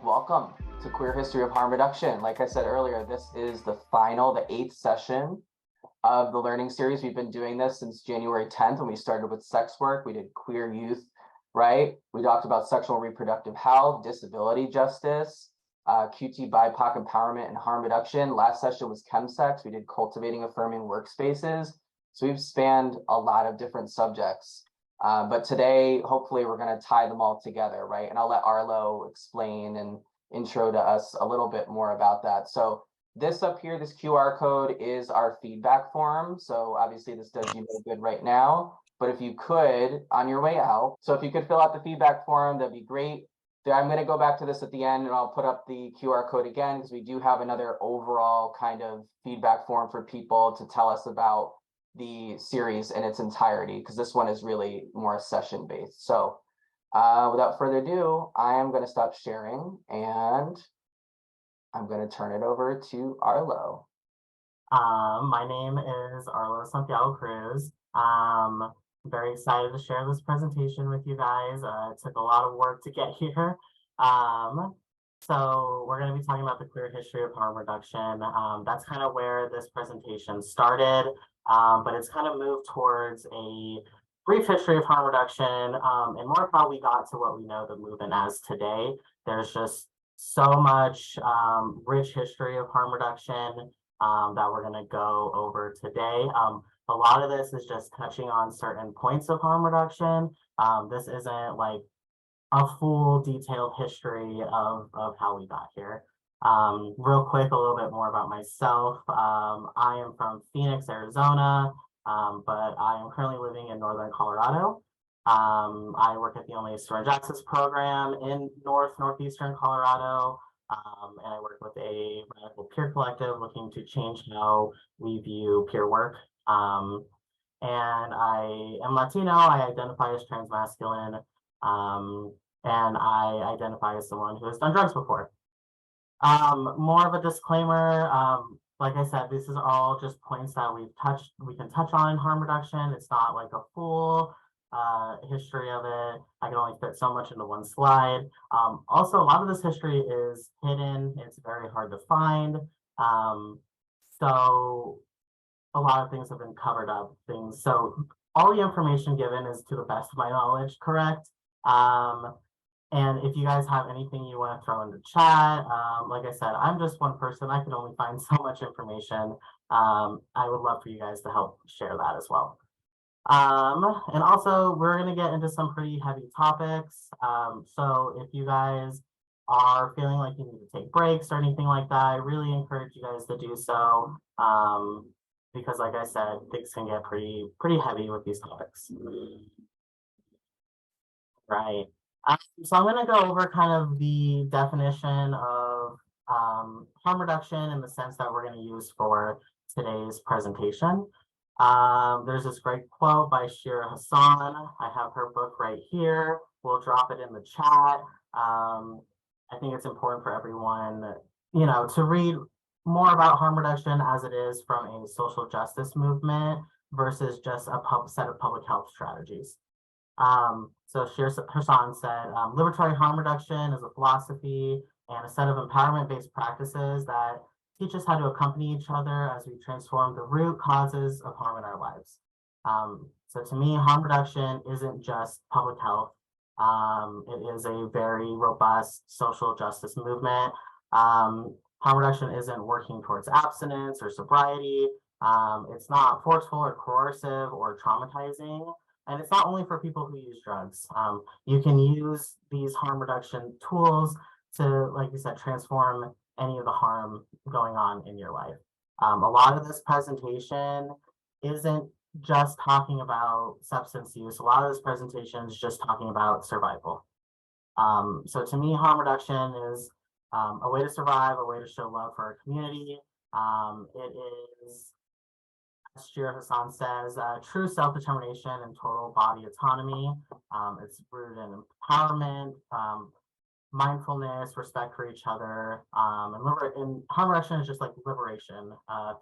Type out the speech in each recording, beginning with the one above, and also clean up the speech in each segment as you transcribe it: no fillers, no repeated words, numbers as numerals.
Welcome to Queer History of Harm Reduction. Like I said earlier, this is the 8th session of the learning series. We've been doing this since January 10th when we started with sex work. We did queer youth, right? We talked about sexual and reproductive health, disability justice, QT BIPOC empowerment and harm reduction. Last session was chemsex. We did cultivating affirming workspaces. So we've spanned a lot of different subjects. But today, hopefully, we're going to tie them all together, right? And I'll let Arlo explain and intro to us a little bit more about that. So this up here, this QR code is our feedback form. So obviously this does you no good right now, but if you could, on your way out, so if you could fill out the feedback form, that'd be great. I'm going to go back to this at the end and I'll put up the QR code again because we do have another overall kind of feedback form for people to tell us about the series in its entirety, because this one is really more session based. So without further ado, I am going to stop sharing and I'm going to turn it over to Arlo. My name is Arlo Santiago Cruz. I'm very excited to share this presentation with you guys. It took a lot of work to get here. So we're going to be talking about the queer history of harm reduction. That's kind of where this presentation started, but it's kind of moved towards a brief history of harm reduction and more of how we got to what we know the movement as today. There's just so much rich history of harm reduction that we're going to go over today. A lot of this is just touching on certain points of harm reduction. This isn't like a full detailed history of how we got here. Real quick, a little bit more about myself. I am from Phoenix, Arizona, but I am currently living in Northern Colorado. I work at the only syringe access program in Northeastern Colorado. And I work with a radical peer collective looking to change how we view peer work. And I am Latino, I identify as transmasculine, and I identify as someone who has done drugs before. More of a disclaimer, like I said, this is all just points that we can touch on in harm reduction. It's not like a full history of it. I can only fit so much into one slide. Also, a lot of this history is hidden. It's very hard to find. So a lot of things have been covered up. So all the information given is to the best of my knowledge, correct? And if you guys have anything you want to throw in the chat, like I said, I'm just one person. I can only find so much information. I would love for you guys to help share that as well. And also, we're going to get into some pretty heavy topics. So if you guys are feeling like you need to take breaks or anything like that, I really encourage you guys to do so. Because like I said, things can get pretty heavy with these topics. Right. So I'm going to go over kind of the definition of harm reduction in the sense that we're going to use for today's presentation. There's this great quote by Shira Hassan. I have her book right here. We'll drop it in the chat. I think it's important for everyone, to read more about harm reduction as it is from a social justice movement versus just a set of public health strategies. So Shira Hassan said, liberatory harm reduction is a philosophy and a set of empowerment-based practices that teach us how to accompany each other as we transform the root causes of harm in our lives. So to me, harm reduction isn't just public health. It is a very robust social justice movement. Harm reduction isn't working towards abstinence or sobriety. It's not forceful or coercive or traumatizing. And it's not only for people who use drugs. You can use these harm reduction tools to, like you said, transform any of the harm going on in your life. A lot of this presentation isn't just talking about substance use. A lot of this presentation is just talking about survival. So to me, harm reduction is a way to survive, a way to show love for our community. It is, as Shira Hassan says, true self-determination and total body autonomy. It's rooted in empowerment, mindfulness, respect for each other, and harm reduction is just like liberation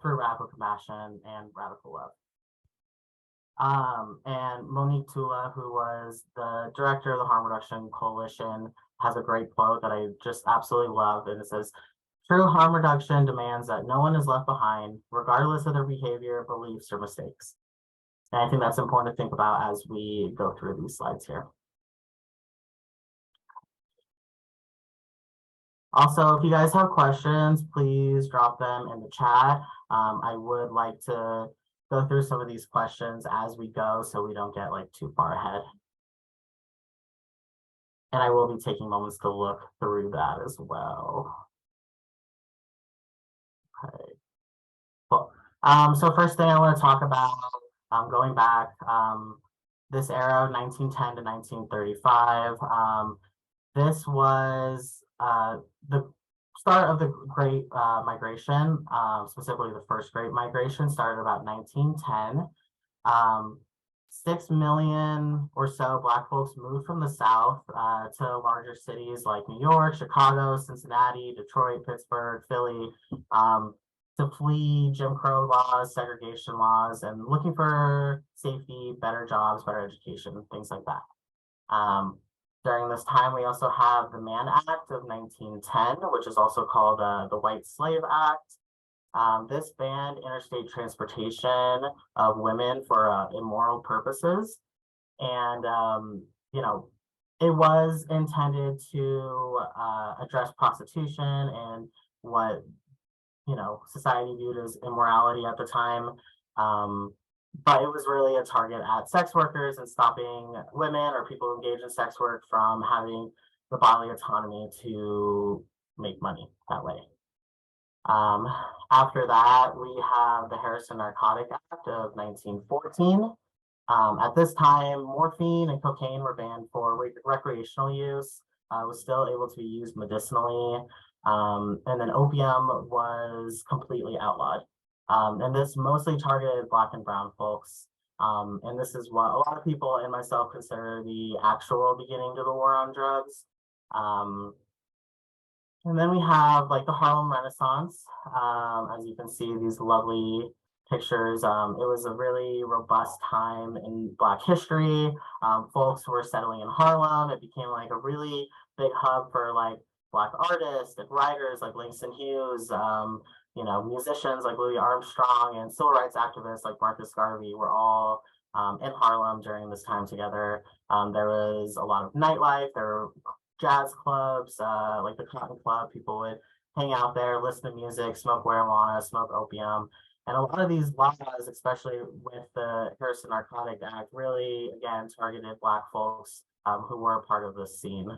through radical compassion and radical love. And Monique Tula, who was the director of the Harm Reduction Coalition, has a great quote that I just absolutely love. And it says, "True harm reduction demands that no one is left behind, regardless of their behavior, beliefs, or mistakes." And I think that's important to think about as we go through these slides here. Also, if you guys have questions, please drop them in the chat. I would like to go through some of these questions as we go so we don't get like too far ahead. And I will be taking moments to look through that as well. Okay, cool. So first thing I want to talk about, going back, this era, 1910 to 1935, this was the start of the Great Migration, specifically the first Great Migration started about 1910. 6 million or so Black folks moved from the South to larger cities like New York, Chicago, Cincinnati, Detroit, Pittsburgh, Philly, to flee Jim Crow laws, segregation laws, and looking for safety, better jobs, better education, things like that. During this time, we also have the Mann Act of 1910, which is also called the White Slave Act. This banned interstate transportation of women for immoral purposes. And, you know, it was intended to address prostitution and what, you know, society viewed as immorality at the time. But it was really a target at sex workers and stopping women or people engaged in sex work from having the bodily autonomy to make money that way. After that, we have the Harrison Narcotic Act of 1914. At this time, morphine and cocaine were banned for recreational use. Was still able to be used medicinally. And then opium was completely outlawed. And this mostly targeted Black and brown folks. And this is what a lot of people and myself consider the actual beginning to the war on drugs. And then we have like the Harlem Renaissance. As you can see, these lovely pictures. It was a really robust time in Black history. Folks were settling in Harlem. It became like a really big hub for like Black artists and writers like Langston Hughes, you know, musicians like Louis Armstrong, and civil rights activists like Marcus Garvey were all in Harlem during this time together. There was a lot of nightlife. There were jazz clubs, like the Cotton Club. People would hang out there, listen to music, smoke marijuana, smoke opium. And a lot of these laws, especially with the Harrison Narcotic Act, really, again, targeted Black folks who were a part of this scene.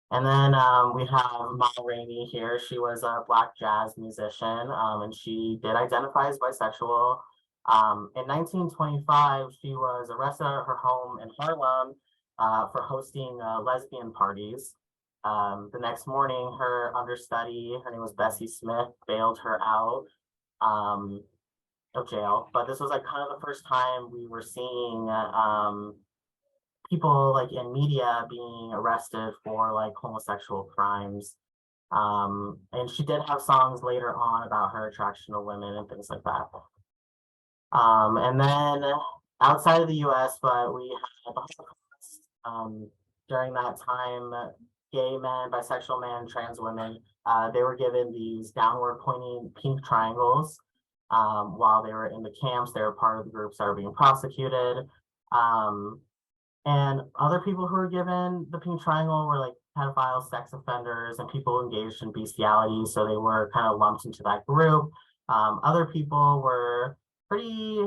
And then we have Ma Rainey here. She was a Black jazz musician, and she did identify as bisexual. In 1925, she was arrested at her home in Harlem for hosting lesbian parties. The next morning, her understudy, her name was Bessie Smith, bailed her out of jail. But this was like kind of the first time we were seeing people like in media being arrested for like homosexual crimes. And she did have songs later on about her attraction to women and things like that. And then outside of the US, but we had the Holocaust. During that time, gay men, bisexual men, trans women, they were given these downward pointing pink triangles. While they were in the camps, they were part of the groups that were being prosecuted. And other people who were given the pink triangle were like pedophiles, sex offenders, and people engaged in bestiality. So they were kind of lumped into that group. Other people were pretty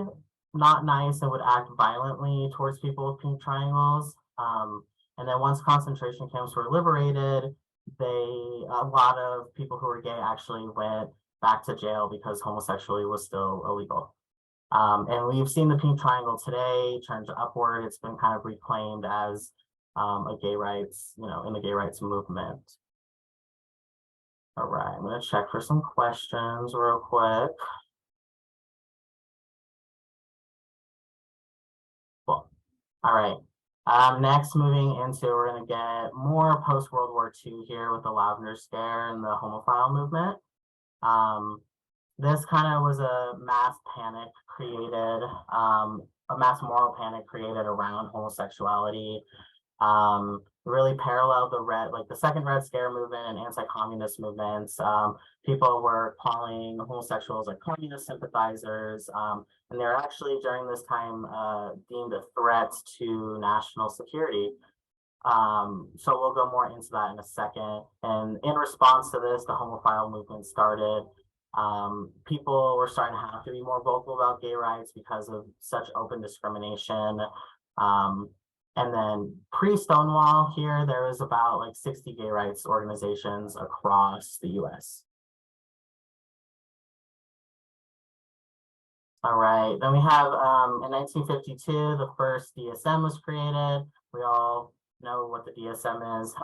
not nice and would act violently towards people with pink triangles. And then once concentration camps were liberated, a lot of people who were gay actually went back to jail because homosexuality was still illegal. And we've seen the pink triangle today trend upward. It's been kind of reclaimed as a gay rights, you know, in the gay rights movement. All right, I'm gonna check for some questions real quick. Cool. All right. Next, moving into, we're gonna get more post-World War II here with the Lavender Scare and the homophile movement. This kind of was a mass panic created a mass moral panic created around homosexuality. Really paralleled the second Red Scare movement and anti-communist movements. People were calling homosexuals like communist sympathizers, and they're actually during this time deemed a threat to national security. So we'll go more into that in a second. And in response to this, the homophile movement started. People were starting to have to be more vocal about gay rights because of such open discrimination. And then pre-Stonewall here, there was about like 60 gay rights organizations across the US. All right, then we have in 1952, the first DSM was created. We all know what the DSM is.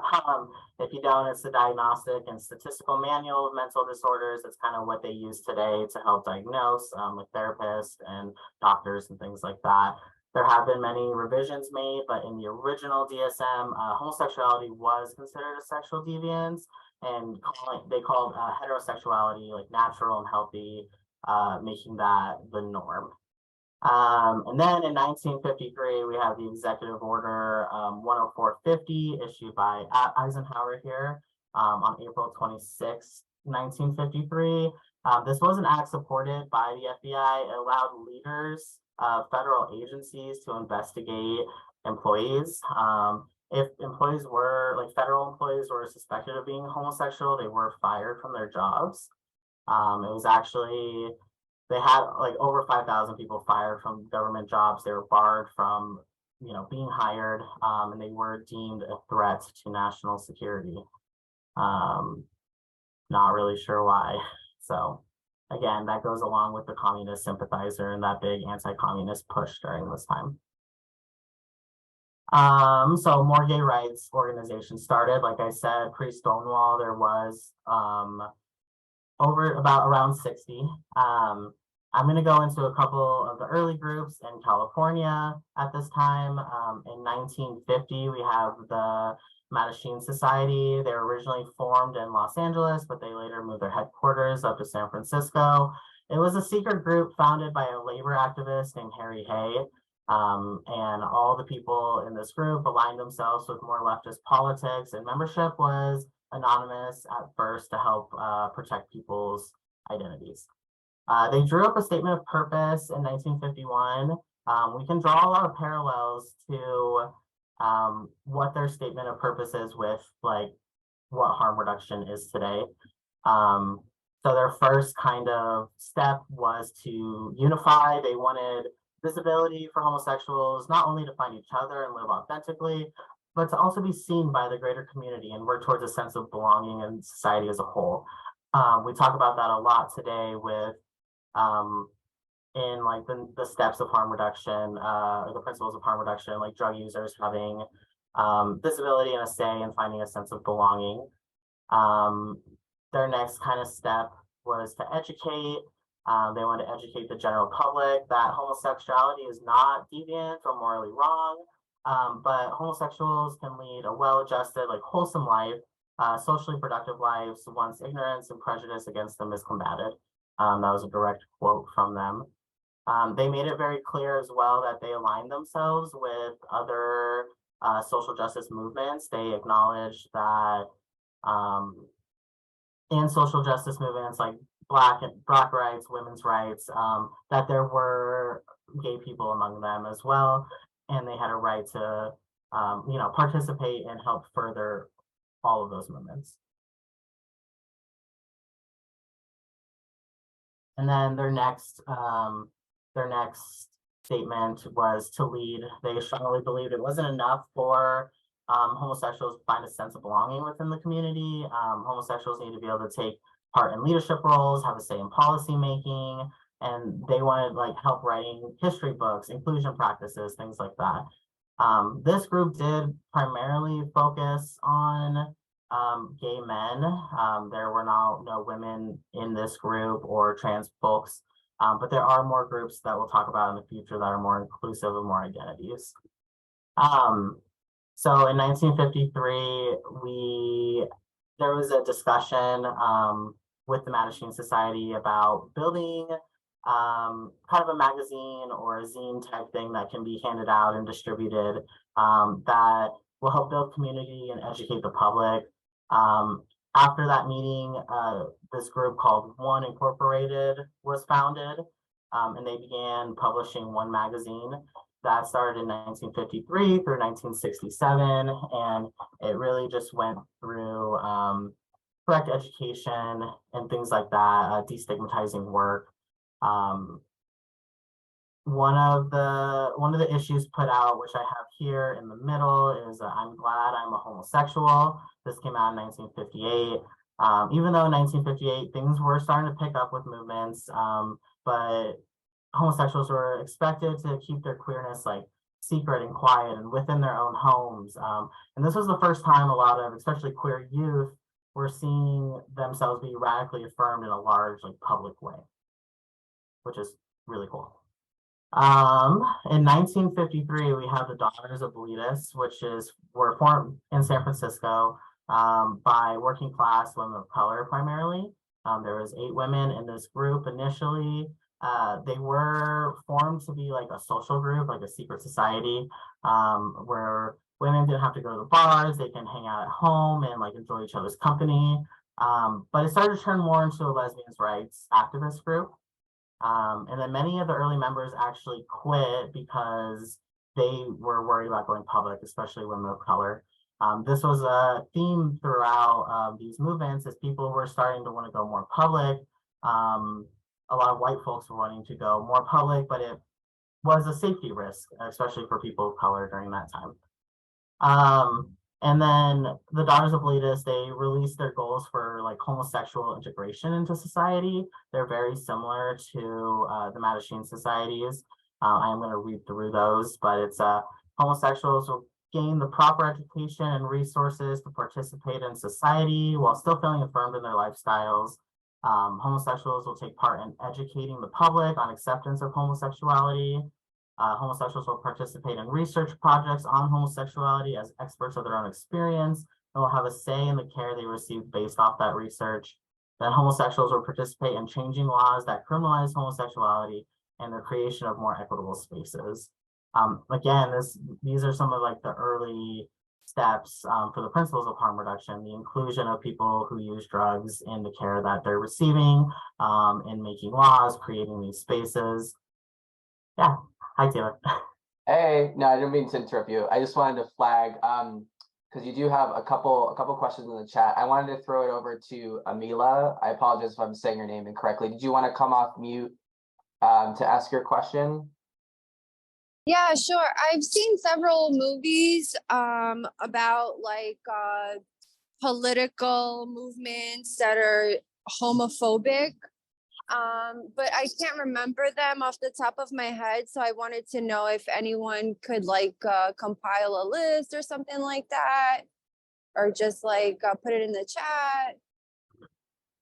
If you don't, it's the Diagnostic and Statistical Manual of Mental Disorders. It's kind of what they use today to help diagnose with therapists and doctors and things like that. There have been many revisions made, but in the original DSM, homosexuality was considered a sexual deviance, and they called heterosexuality like natural and healthy, making that the norm. And then in 1953, we have the Executive Order 10450 issued by Eisenhower here on April 26, 1953. This was an act supported by the FBI. It allowed leaders of federal agencies to investigate employees. If employees were, like federal employees were suspected of being homosexual, they were fired from their jobs. It was actually, they had like over 5,000 people fired from government jobs. They were barred from, being hired, and they were deemed a threat to national security. Not really sure why. So again, that goes along with the communist sympathizer and that big anti-communist push during this time. So more gay rights organizations started. Like I said, pre-Stonewall, there was around 60. I'm going to go into a couple of the early groups in California at this time. In 1950, we have the Mattachine Society. They were originally formed in Los Angeles, but they later moved their headquarters up to San Francisco. It was a secret group founded by a labor activist named Harry Hay. And all the people in this group aligned themselves with more leftist politics, and membership was anonymous at first to help protect people's identities. They drew up a statement of purpose in 1951. We can draw a lot of parallels to what their statement of purpose is with like what harm reduction is today. So their first kind of step was to unify. They wanted visibility for homosexuals, not only to find each other and live authentically, but to also be seen by the greater community and work towards a sense of belonging in society as a whole. We talk about that a lot today with in like the steps of harm reduction, or the principles of harm reduction, like drug users having visibility and a say and finding a sense of belonging. Their next kind of step was to educate. They want to educate the general public that homosexuality is not deviant or morally wrong, but homosexuals can lead a well-adjusted, like wholesome life, socially productive lives once ignorance and prejudice against them is combated. That was a direct quote from them. They made it very clear as well that they aligned themselves with other social justice movements. They acknowledged that in social justice movements like Black rights, women's rights, that there were gay people among them as well, and they had a right to, participate and help further all of those movements. And then their next statement was to lead. They strongly believed it wasn't enough for homosexuals to find a sense of belonging within the community. Homosexuals need to be able to take part in leadership roles, have a say in policy making, and they wanted like help writing history books, inclusion practices, things like that. This group did primarily focus on gay men. There were no women in this group or trans folks, but there are more groups that we'll talk about in the future that are more inclusive of more identities. So in 1953, there was a discussion with the Mattachine Society about building kind of a magazine or a zine type thing that can be handed out and distributed, that will help build community and educate the public. After that meeting, this group called One Incorporated was founded, and they began publishing one magazine that started in 1953 through 1967, and it really just went through correct education and things like that, destigmatizing work. One of the issues put out, which I have here in the middle, is I'm glad I'm a homosexual. This came out in 1958. Even though in 1958 things were starting to pick up with movements, but homosexuals were expected to keep their queerness like secret and quiet and within their own homes. And this was the first time a lot of, especially queer youth, were seeing themselves be radically affirmed in a large, like, public way, which is really cool. In 1953, we have the Daughters of Bilitis, were formed in San Francisco by working class women of color primarily. There was 8 women in this group initially. They were formed to be like a social group, like a secret society, where women didn't have to go to the bars, they can hang out at home and like enjoy each other's company. But it started to turn more into a lesbians' rights activist group. And then many of the early members actually quit because they were worried about going public, especially women of color. This was a theme throughout these movements as people were starting to want to go more public. A lot of white folks were wanting to go more public, but it was a safety risk, especially for people of color during that time. And then the Daughters of Bilitis, they released their goals for like homosexual integration into society. They're very similar to the Mattachine societies. I am going to read through those, but it's homosexuals will gain the proper education and resources to participate in society while still feeling affirmed in their lifestyles. Homosexuals will take part in educating the public on acceptance of homosexuality. Homosexuals will participate in research projects on homosexuality as experts of their own experience and will have a say in the care they receive based off that research. Then homosexuals will participate in changing laws that criminalize homosexuality and the creation of more equitable spaces. Again, these are some of like the early steps for the principles of harm reduction, the inclusion of people who use drugs in the care that they're receiving, in making laws, creating these spaces. Yeah. Hi, Taylor. Hey, no, I didn't mean to interrupt you. I just wanted to flag, because you do have a couple questions in the chat. I wanted to throw it over to Amila. I apologize if I'm saying your name incorrectly. Did you want to come off mute to ask your question? Yeah, sure. I've seen several movies about like political movements that are homophobic. But I can't remember them off the top of my head. So I wanted to know if anyone could like compile a list or something like that, or just like put it in the chat.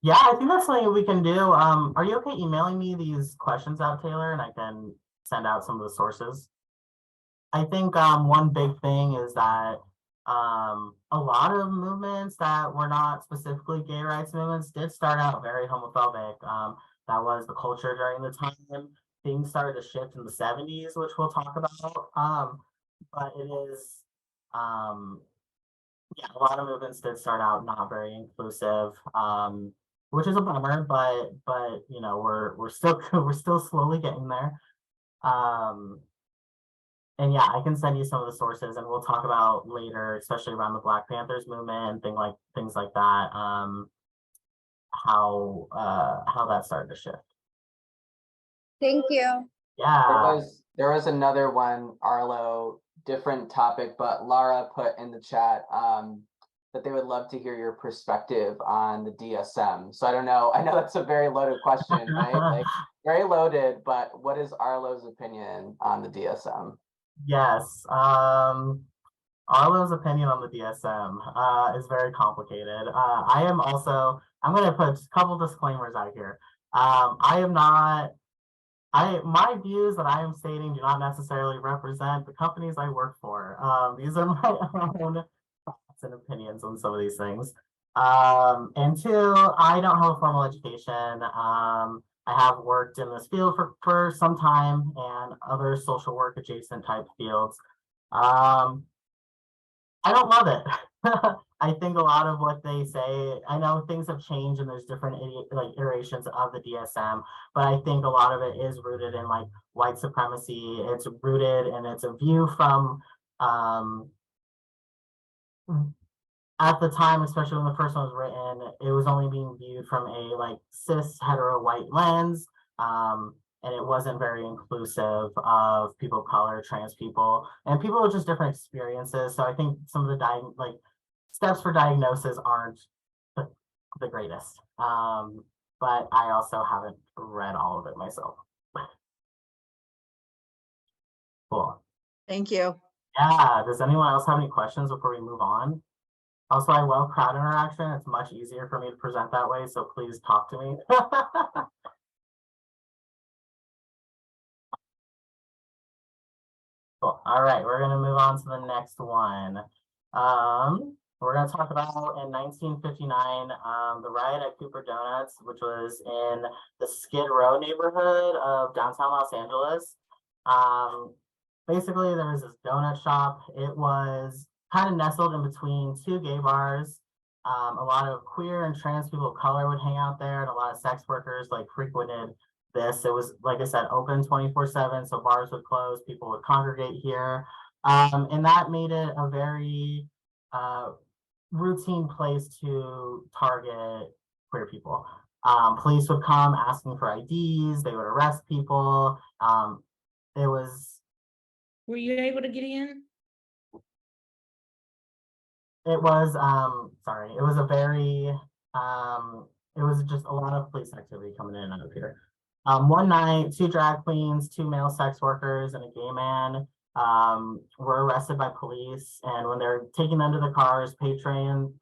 Yeah, I think that's something we can do. Are you okay emailing me these questions out, Taylor, and I can send out some of the sources? I think one big thing is that a lot of movements that were not specifically gay rights movements did start out very homophobic. That was the culture during the time. Things started to shift in the 70s, which we'll talk about. But it is, yeah, a lot of movements did start out not very inclusive, which is a bummer. But you know, we're still slowly getting there. And yeah, I can send you some of the sources, and we'll talk about later, especially around the Black Panthers movement and things like that. How that started to shift. Thank you. Yeah. There was another one, Arlo, different topic, but Lara put in the chat that they would love to hear your perspective on the DSM. So I don't know. I know that's a very loaded question, right? Like very loaded, but what is Arlo's opinion on the DSM? Yes. Arlo's opinion on the DSM is very complicated. I'm going to put a couple disclaimers out here. My views that I am stating do not necessarily represent the companies I work for. These are my own thoughts and opinions on some of these things. And two, I don't have a formal education. I have worked in this field for some time and other social work adjacent type fields. I don't love it. I think a lot of what they say, I know things have changed and there's different like iterations of the DSM, but I think a lot of it is rooted in like white supremacy. It's rooted and it's a view from at the time, especially when the first one was written, it was only being viewed from a like cis hetero white lens. And it wasn't very inclusive of people of color, trans people, and people with just different experiences. So I think some of the steps for diagnosis aren't the greatest. But I also haven't read all of it myself. Cool. Thank you. Yeah. Does anyone else have any questions before we move on? Also, I love crowd interaction. It's much easier for me to present that way. So please talk to me. Cool. All right, we're going to move on to the next one. We're going to talk about in 1959, the riot at Cooper Donuts, which was in the Skid Row neighborhood of downtown Los Angeles. Basically, there was this donut shop. It was kind of nestled in between two gay bars. A lot of queer and trans people of color would hang out there, and a lot of sex workers like frequented this. It was, like I said, open 24/7, so bars would close, people would congregate here. And that made it a very routine place to target queer people. Police would come asking for IDs, they would arrest people. It was... Were you able to get in? It was, sorry, it was a very, it was just a lot of police activity coming in and out of here. One night, two drag queens, two male sex workers, and a gay man were arrested by police. And when they're taking them to the cars, patrons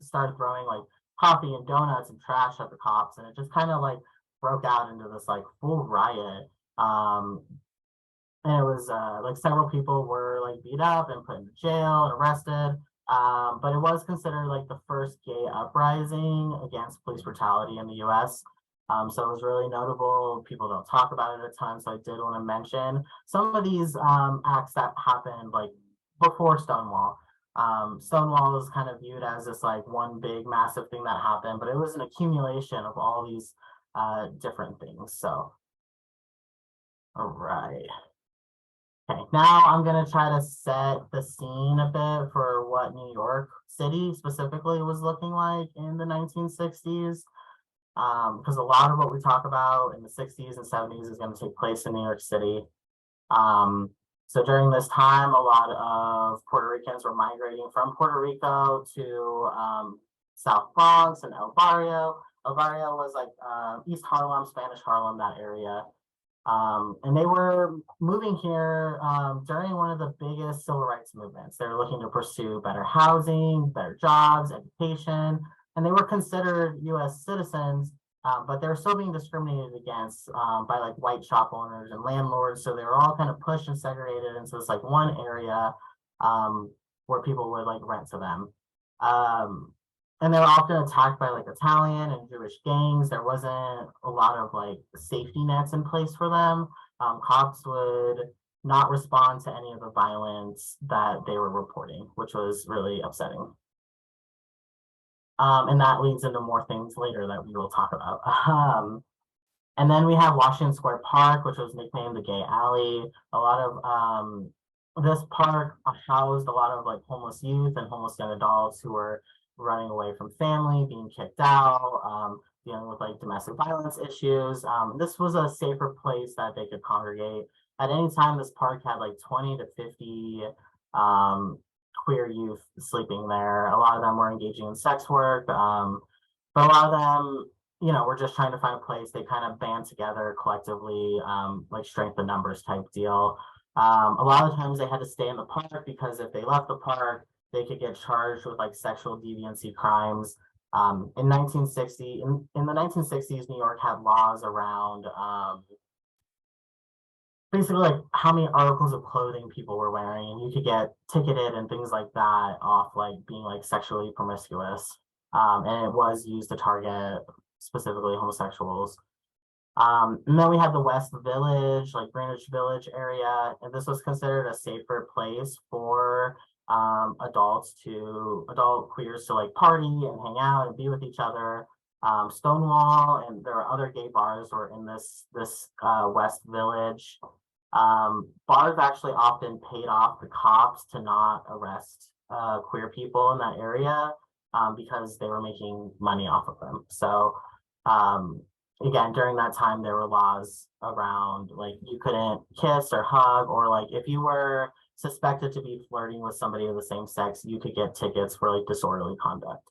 started throwing like coffee and donuts and trash at the cops. And it just kind of like broke out into this like full riot. And it was like several people were like beat up and put into jail and arrested. But it was considered like the first gay uprising against police brutality in the US. So it was really notable. People don't talk about it a ton, so I did want to mention some of these acts that happened like before Stonewall. Stonewall was kind of viewed as this like one big massive thing that happened, but it was an accumulation of all these different things. So, all right. Okay, now I'm going to try to set the scene a bit for what New York City specifically was looking like in the 1960s. Because a lot of what we talk about in the 60s and 70s is going to take place in New York City. So during this time, a lot of Puerto Ricans were migrating from Puerto Rico to South Bronx and El Barrio. El Barrio was like East Harlem, Spanish Harlem, that area. And they were moving here during one of the biggest civil rights movements. They were looking to pursue better housing, better jobs, education, and they were considered US citizens, but they were still being discriminated against by like white shop owners and landlords. So they were all kind of pushed and segregated into this like one area where people would like rent to them. And they were often attacked by like Italian and Jewish gangs. There wasn't a lot of like safety nets in place for them. Cops would not respond to any of the violence that they were reporting, which was really upsetting. And that leads into more things later that we will talk about. And then we have Washington Square Park, which was nicknamed the Gay Alley. A lot of this park housed a lot of like homeless youth and homeless young adults who were running away from family, being kicked out, dealing with like domestic violence issues. This was a safer place that they could congregate. At any time, this park had like 20 to 50 queer youth sleeping there. A lot of them were engaging in sex work, but a lot of them, you know, were just trying to find a place. They kind of band together collectively, like strength in numbers type deal. A lot of times they had to stay in the park because if they left the park, they could get charged with like sexual deviancy crimes. In the 1960s, New York had laws around basically like how many articles of clothing people were wearing, and you could get ticketed and things like that off like being like sexually promiscuous. And it was used to target specifically homosexuals. And then we had the West Village, like Greenwich Village area, and this was considered a safer place for adult queers to like party and hang out and be with each other. Stonewall and there are other gay bars were in this West Village. Bars actually often paid off the cops to not arrest queer people in that area because they were making money off of them. So again, during that time, there were laws around like you couldn't kiss or hug, or like if you were suspected to be flirting with somebody of the same sex, you could get tickets for like disorderly conduct.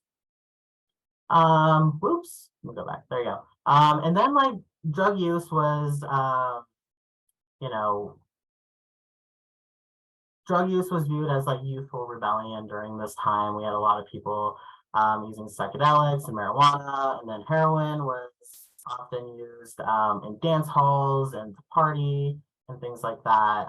Whoops, let me go back. There you go. And then like drug use was, you know, drug use was viewed as like youthful rebellion during this time. We had a lot of people using psychedelics and marijuana, and then heroin was often used in dance halls and to party and things like that.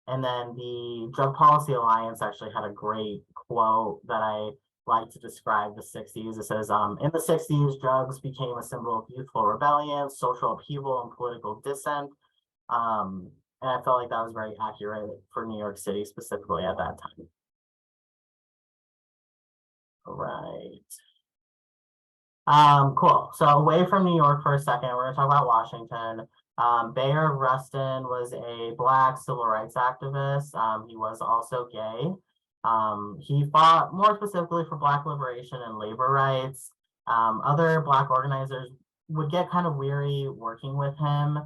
And then the Drug Policy Alliance actually had a great quote that I like to describe the 60s. It says, in the 60s, drugs became a symbol of youthful rebellion, social upheaval, and political dissent. And I felt like that was very accurate for New York City specifically at that time. All right. Cool. So away from New York for a second, we're going to talk about Washington. Bayard Rustin was a Black civil rights activist. He was also gay. He fought more specifically for Black liberation and labor rights. Other Black organizers would get kind of weary working with him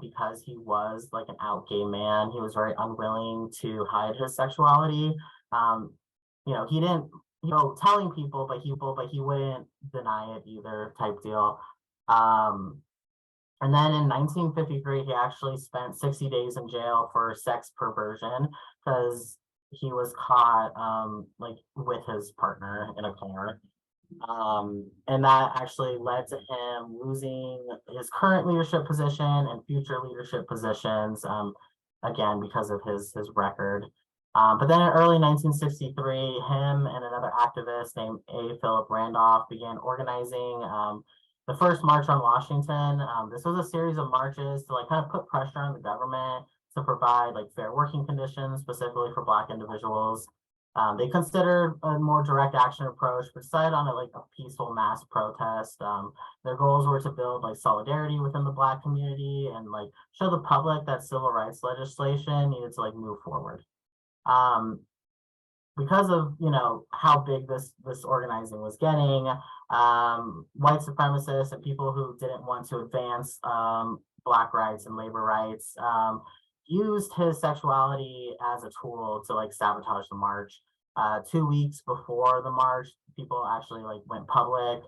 because he was like an out gay man. He was very unwilling to hide his sexuality. You know, he didn't, you know, telling people, but he wouldn't deny it either type deal. And then in 1953, he actually spent 60 days in jail for sex perversion because he was caught like with his partner in a car. And that actually led to him losing his current leadership position and future leadership positions, again, because of his record. But then in early 1963, him and another activist named A. Philip Randolph began organizing the first March on Washington. This was a series of marches to like kind of put pressure on the government to provide like fair working conditions, specifically for Black individuals. They considered a more direct action approach, but decided on a peaceful mass protest. Their goals were to build like solidarity within the Black community and like show the public that civil rights legislation needed to like move forward. Because of, you know, how big this organizing was getting, white supremacists and people who didn't want to advance Black rights and labor rights used his sexuality as a tool to like sabotage the march. 2 weeks before the march, people actually like went public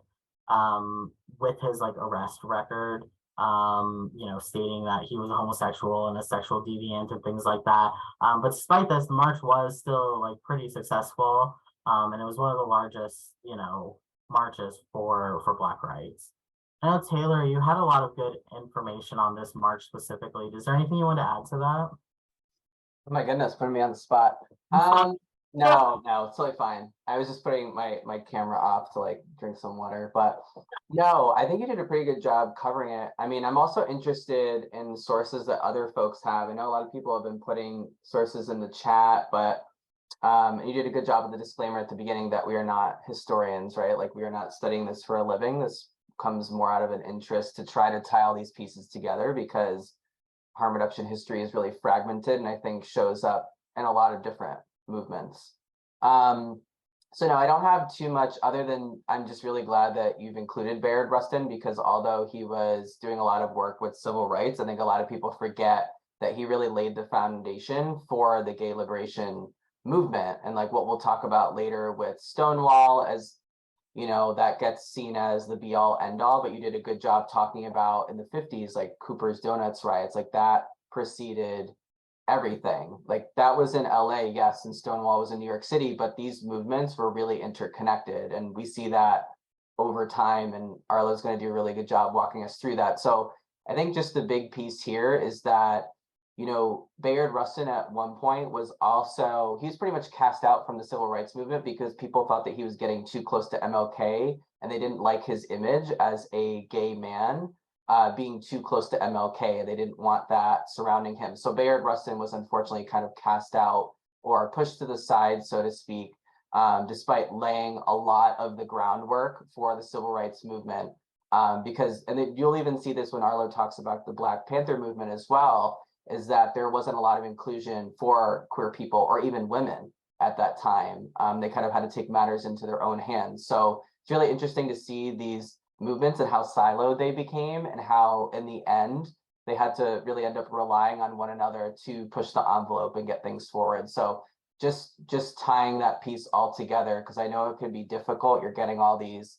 with his like arrest record, you know, stating that he was a homosexual and a sexual deviant and things like that. But despite this, the march was still like pretty successful, and it was one of the largest, you know, marches for Black rights. I know, Taylor, you had a lot of good information on this march specifically. Is there anything you want to add to that? Oh my goodness, putting me on the spot. No, it's totally fine. I was just putting my camera off to like drink some water, but no, I think you did a pretty good job covering it. I mean, I'm also interested in sources that other folks have. I know a lot of people have been putting sources in the chat, but you did a good job of the disclaimer at the beginning that we are not historians, right? Like we are not studying this for a living. This comes more out of an interest to try to tie all these pieces together because harm reduction history is really fragmented and I think shows up in a lot of different movements. So no, I don't have too much other than I'm just really glad that you've included Bayard Rustin because although he was doing a lot of work with civil rights, I think a lot of people forget that he really laid the foundation for the gay liberation movement. And like what we'll talk about later with Stonewall, as you know, that gets seen as the be all end all, but you did a good job talking about in the 50s, like Cooper's Donuts riots, like that preceded everything. Like that was in LA, yes, and Stonewall was in New York City, but these movements were really interconnected. And we see that over time, and Arlo's going to do a really good job walking us through that. So I think just the big piece here is that, you know, Bayard Rustin at one point was also, he's pretty much cast out from the civil rights movement because people thought that he was getting too close to MLK and they didn't like his image as a gay man. being too close to MLK. They didn't want that surrounding him. So Bayard Rustin was unfortunately kind of cast out or pushed to the side, so to speak, despite laying a lot of the groundwork for the civil rights movement. Because, and you'll even see this when Arlo talks about the Black Panther movement as well, is that there wasn't a lot of inclusion for queer people or even women at that time. They kind of had to take matters into their own hands. So it's really interesting to see these movements and how siloed they became, and how in the end they had to really end up relying on one another to push the envelope and get things forward. So just tying that piece all together, because I know it can be difficult. You're getting all these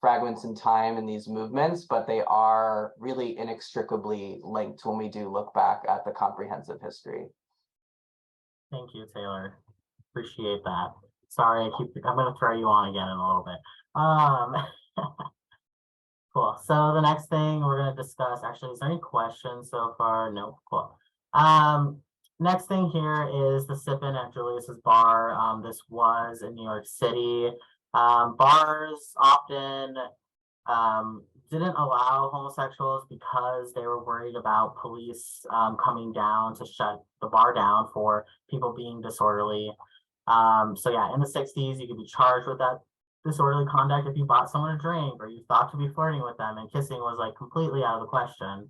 fragments in time in these movements, but they are really inextricably linked when we do look back at the comprehensive history. Thank you, Taylor. Appreciate that. Sorry, I'm going to throw you on again in a little bit. Cool. So the next thing we're going to discuss, actually, is there any questions so far? No. Cool. Next thing here is the sip-in at Julius's bar. This was in New York City. Bars often didn't allow homosexuals because they were worried about police coming down to shut the bar down for people being disorderly. So yeah, in the 60s, you could be charged with that disorderly conduct if you bought someone a drink or you thought to be flirting with them, and kissing was like completely out of the question.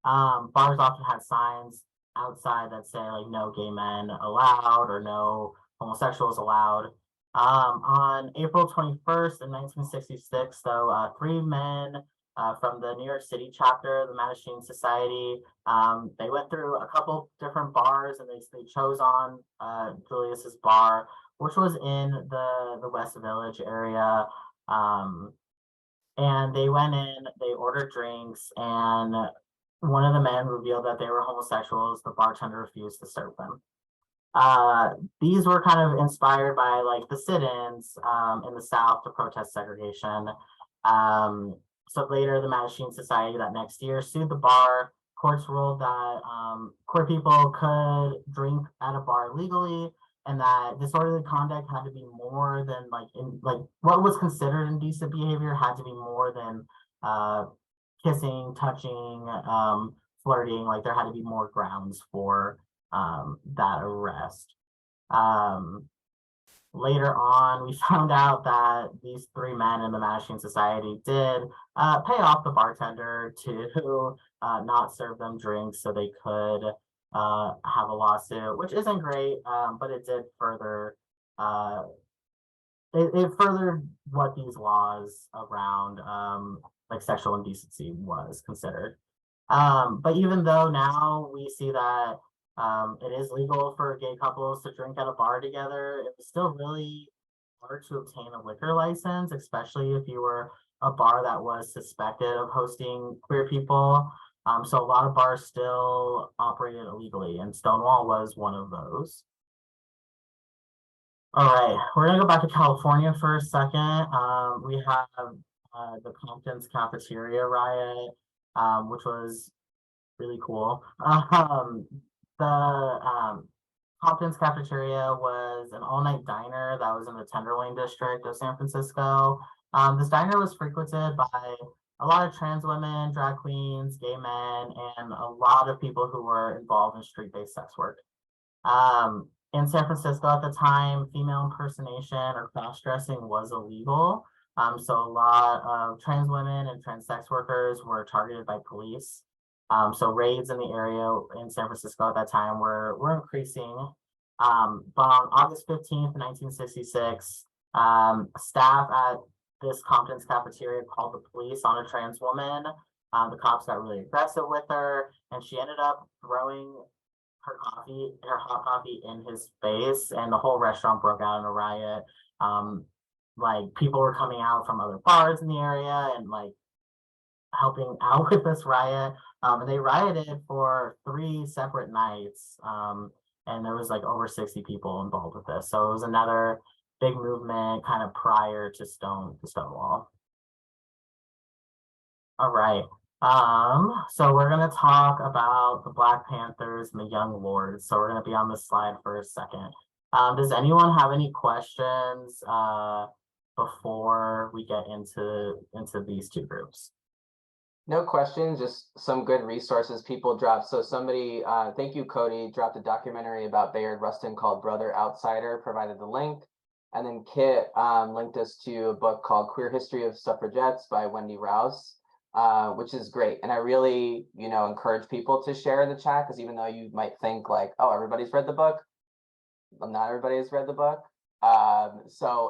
Bars often had signs outside that say like no gay men allowed or no homosexuals allowed. On April 21st in 1966, though, 3 men from the New York City chapter of the Mattachine Society, they went through a couple different bars, and they chose on Julius's bar, which was in the West Village area. And they went in, they ordered drinks, and one of the men revealed that they were homosexuals. The bartender refused to serve them. These were kind of inspired by like the sit-ins in the South to protest segregation. So later, the Mattachine Society that next year sued the bar. Courts ruled that queer people could drink at a bar legally, and that disorderly conduct had to be more than like what was considered indecent behavior had to be more than kissing, touching, flirting. Like there had to be more grounds for that arrest. Later on, we found out that these 3 men in the Mattachine Society did pay off the bartender to not serve them drinks so they could have a lawsuit, which isn't great, but it did further, it furthered what these laws around like sexual indecency was considered. But even though now we see that it is legal for gay couples to drink at a bar together, it was still really hard to obtain a liquor license, especially if you were a bar that was suspected of hosting queer people. So a lot of bars still operated illegally, and Stonewall was one of those. All right, we're gonna go back to California for a second. We have the Compton's cafeteria riot, which was really cool. The Compton's cafeteria was an all-night diner that was in the Tenderloin district of San Francisco. This diner was frequented by a lot of trans women, drag queens, gay men, and a lot of people who were involved in street-based sex work. In San Francisco at the time, female impersonation or cross-dressing was illegal. So a lot of trans women and trans sex workers were targeted by police. So raids in the area in San Francisco at that time were increasing. But on August 15th, 1966, staff at this Compton's cafeteria called the police on a trans woman. The cops got really aggressive with her, and she ended up throwing her hot coffee in his face, and the whole restaurant broke out in a riot. Like people were coming out from other bars in the area and like helping out with this riot. And they rioted for 3 separate nights. And there was like over 60 people involved with this. So it was another big movement kind of prior to Stonewall. All right. So we're gonna talk about the Black Panthers and the Young Lords. So we're gonna be on this slide for a second. Does anyone have any questions before we get into these 2 groups? No questions, just some good resources people dropped. So somebody, thank you, Cody, dropped a documentary about Bayard Rustin called Brother Outsider, provided the link. And then Kit linked us to a book called Queer History of Suffragettes by Wendy Rouse, which is great. And I really, encourage people to share in the chat, because even though you might think like, oh, everybody's read the book, well, not everybody has read the book. And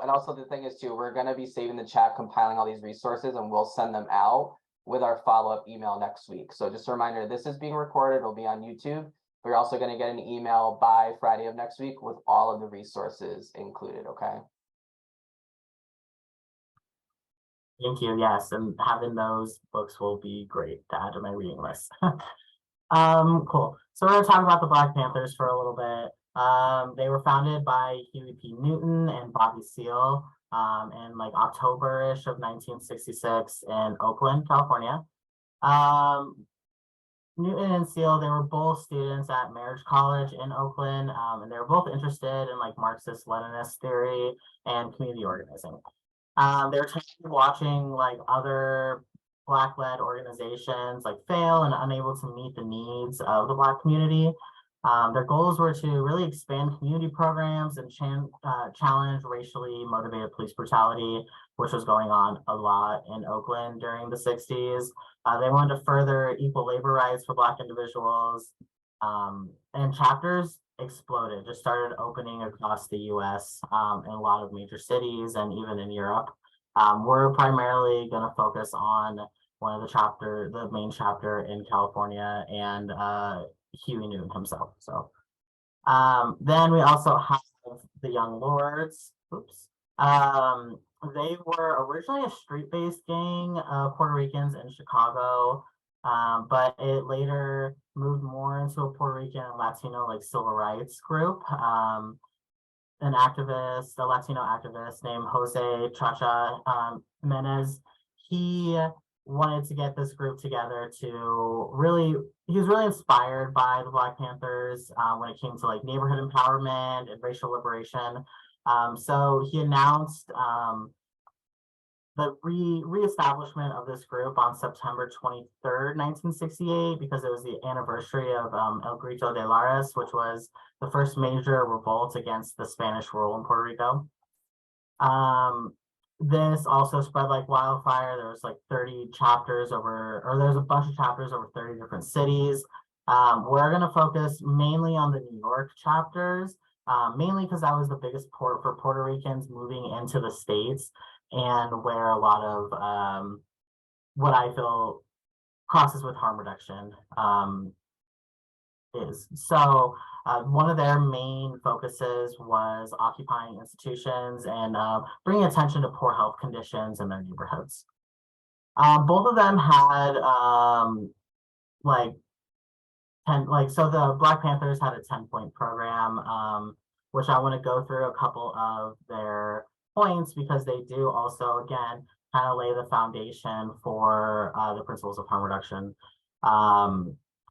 also the thing is too, we're going to be saving the chat, compiling all these resources, and we'll send them out with our follow-up email next week. So just a reminder, this is being recorded, it'll be on YouTube. We're also going to get an email by Friday of next week with all of the resources included, okay? Thank you, yes, and having those books will be great to add to my reading list. Cool. So we're gonna talk about the Black Panthers for a little bit. They were founded by Huey P. Newton and Bobby Seale in like October-ish of 1966 in Oakland, California. Newton and Seale, they were both students at Marriage College in Oakland, and they were both interested in like Marxist-Leninist theory and community organizing. They were watching like other Black-led organizations like fail and unable to meet the needs of the Black community. Their goals were to really expand community programs and challenge racially motivated police brutality, which was going on a lot in Oakland during the 60s. They wanted to further equal labor rights for Black individuals, and chapters exploded, just started opening across the US in a lot of major cities and even in Europe. We're primarily going to focus on the main chapter in California and Huey Newton himself. So then we also have the Young Lords. Oops. They were originally a street-based gang of Puerto Ricans in Chicago, but it later moved more into a Puerto Rican and Latino like civil rights group. A Latino activist named Jose Chacha Jimenez, he wanted to get this group together he was really inspired by the Black Panthers when it came to like neighborhood empowerment and racial liberation. So he announced the reestablishment of this group on September 23rd, 1968, because it was the anniversary of El Grito de Lares, which was the first major revolt against the Spanish rule in Puerto Rico. This also spread like wildfire. There was like 30 chapters there's a bunch of chapters over 30 different cities. We're going to focus mainly on the New York chapters, mainly because that was the biggest port for Puerto Ricans moving into the States, and where a lot of what I feel crosses with harm reduction is. So one of their main focuses was occupying institutions and bringing attention to poor health conditions in their neighborhoods. Both of them had so the Black Panthers had a 10-point program, which I want to go through a couple of their points because they do also, again, kind of lay the foundation for the principles of harm reduction.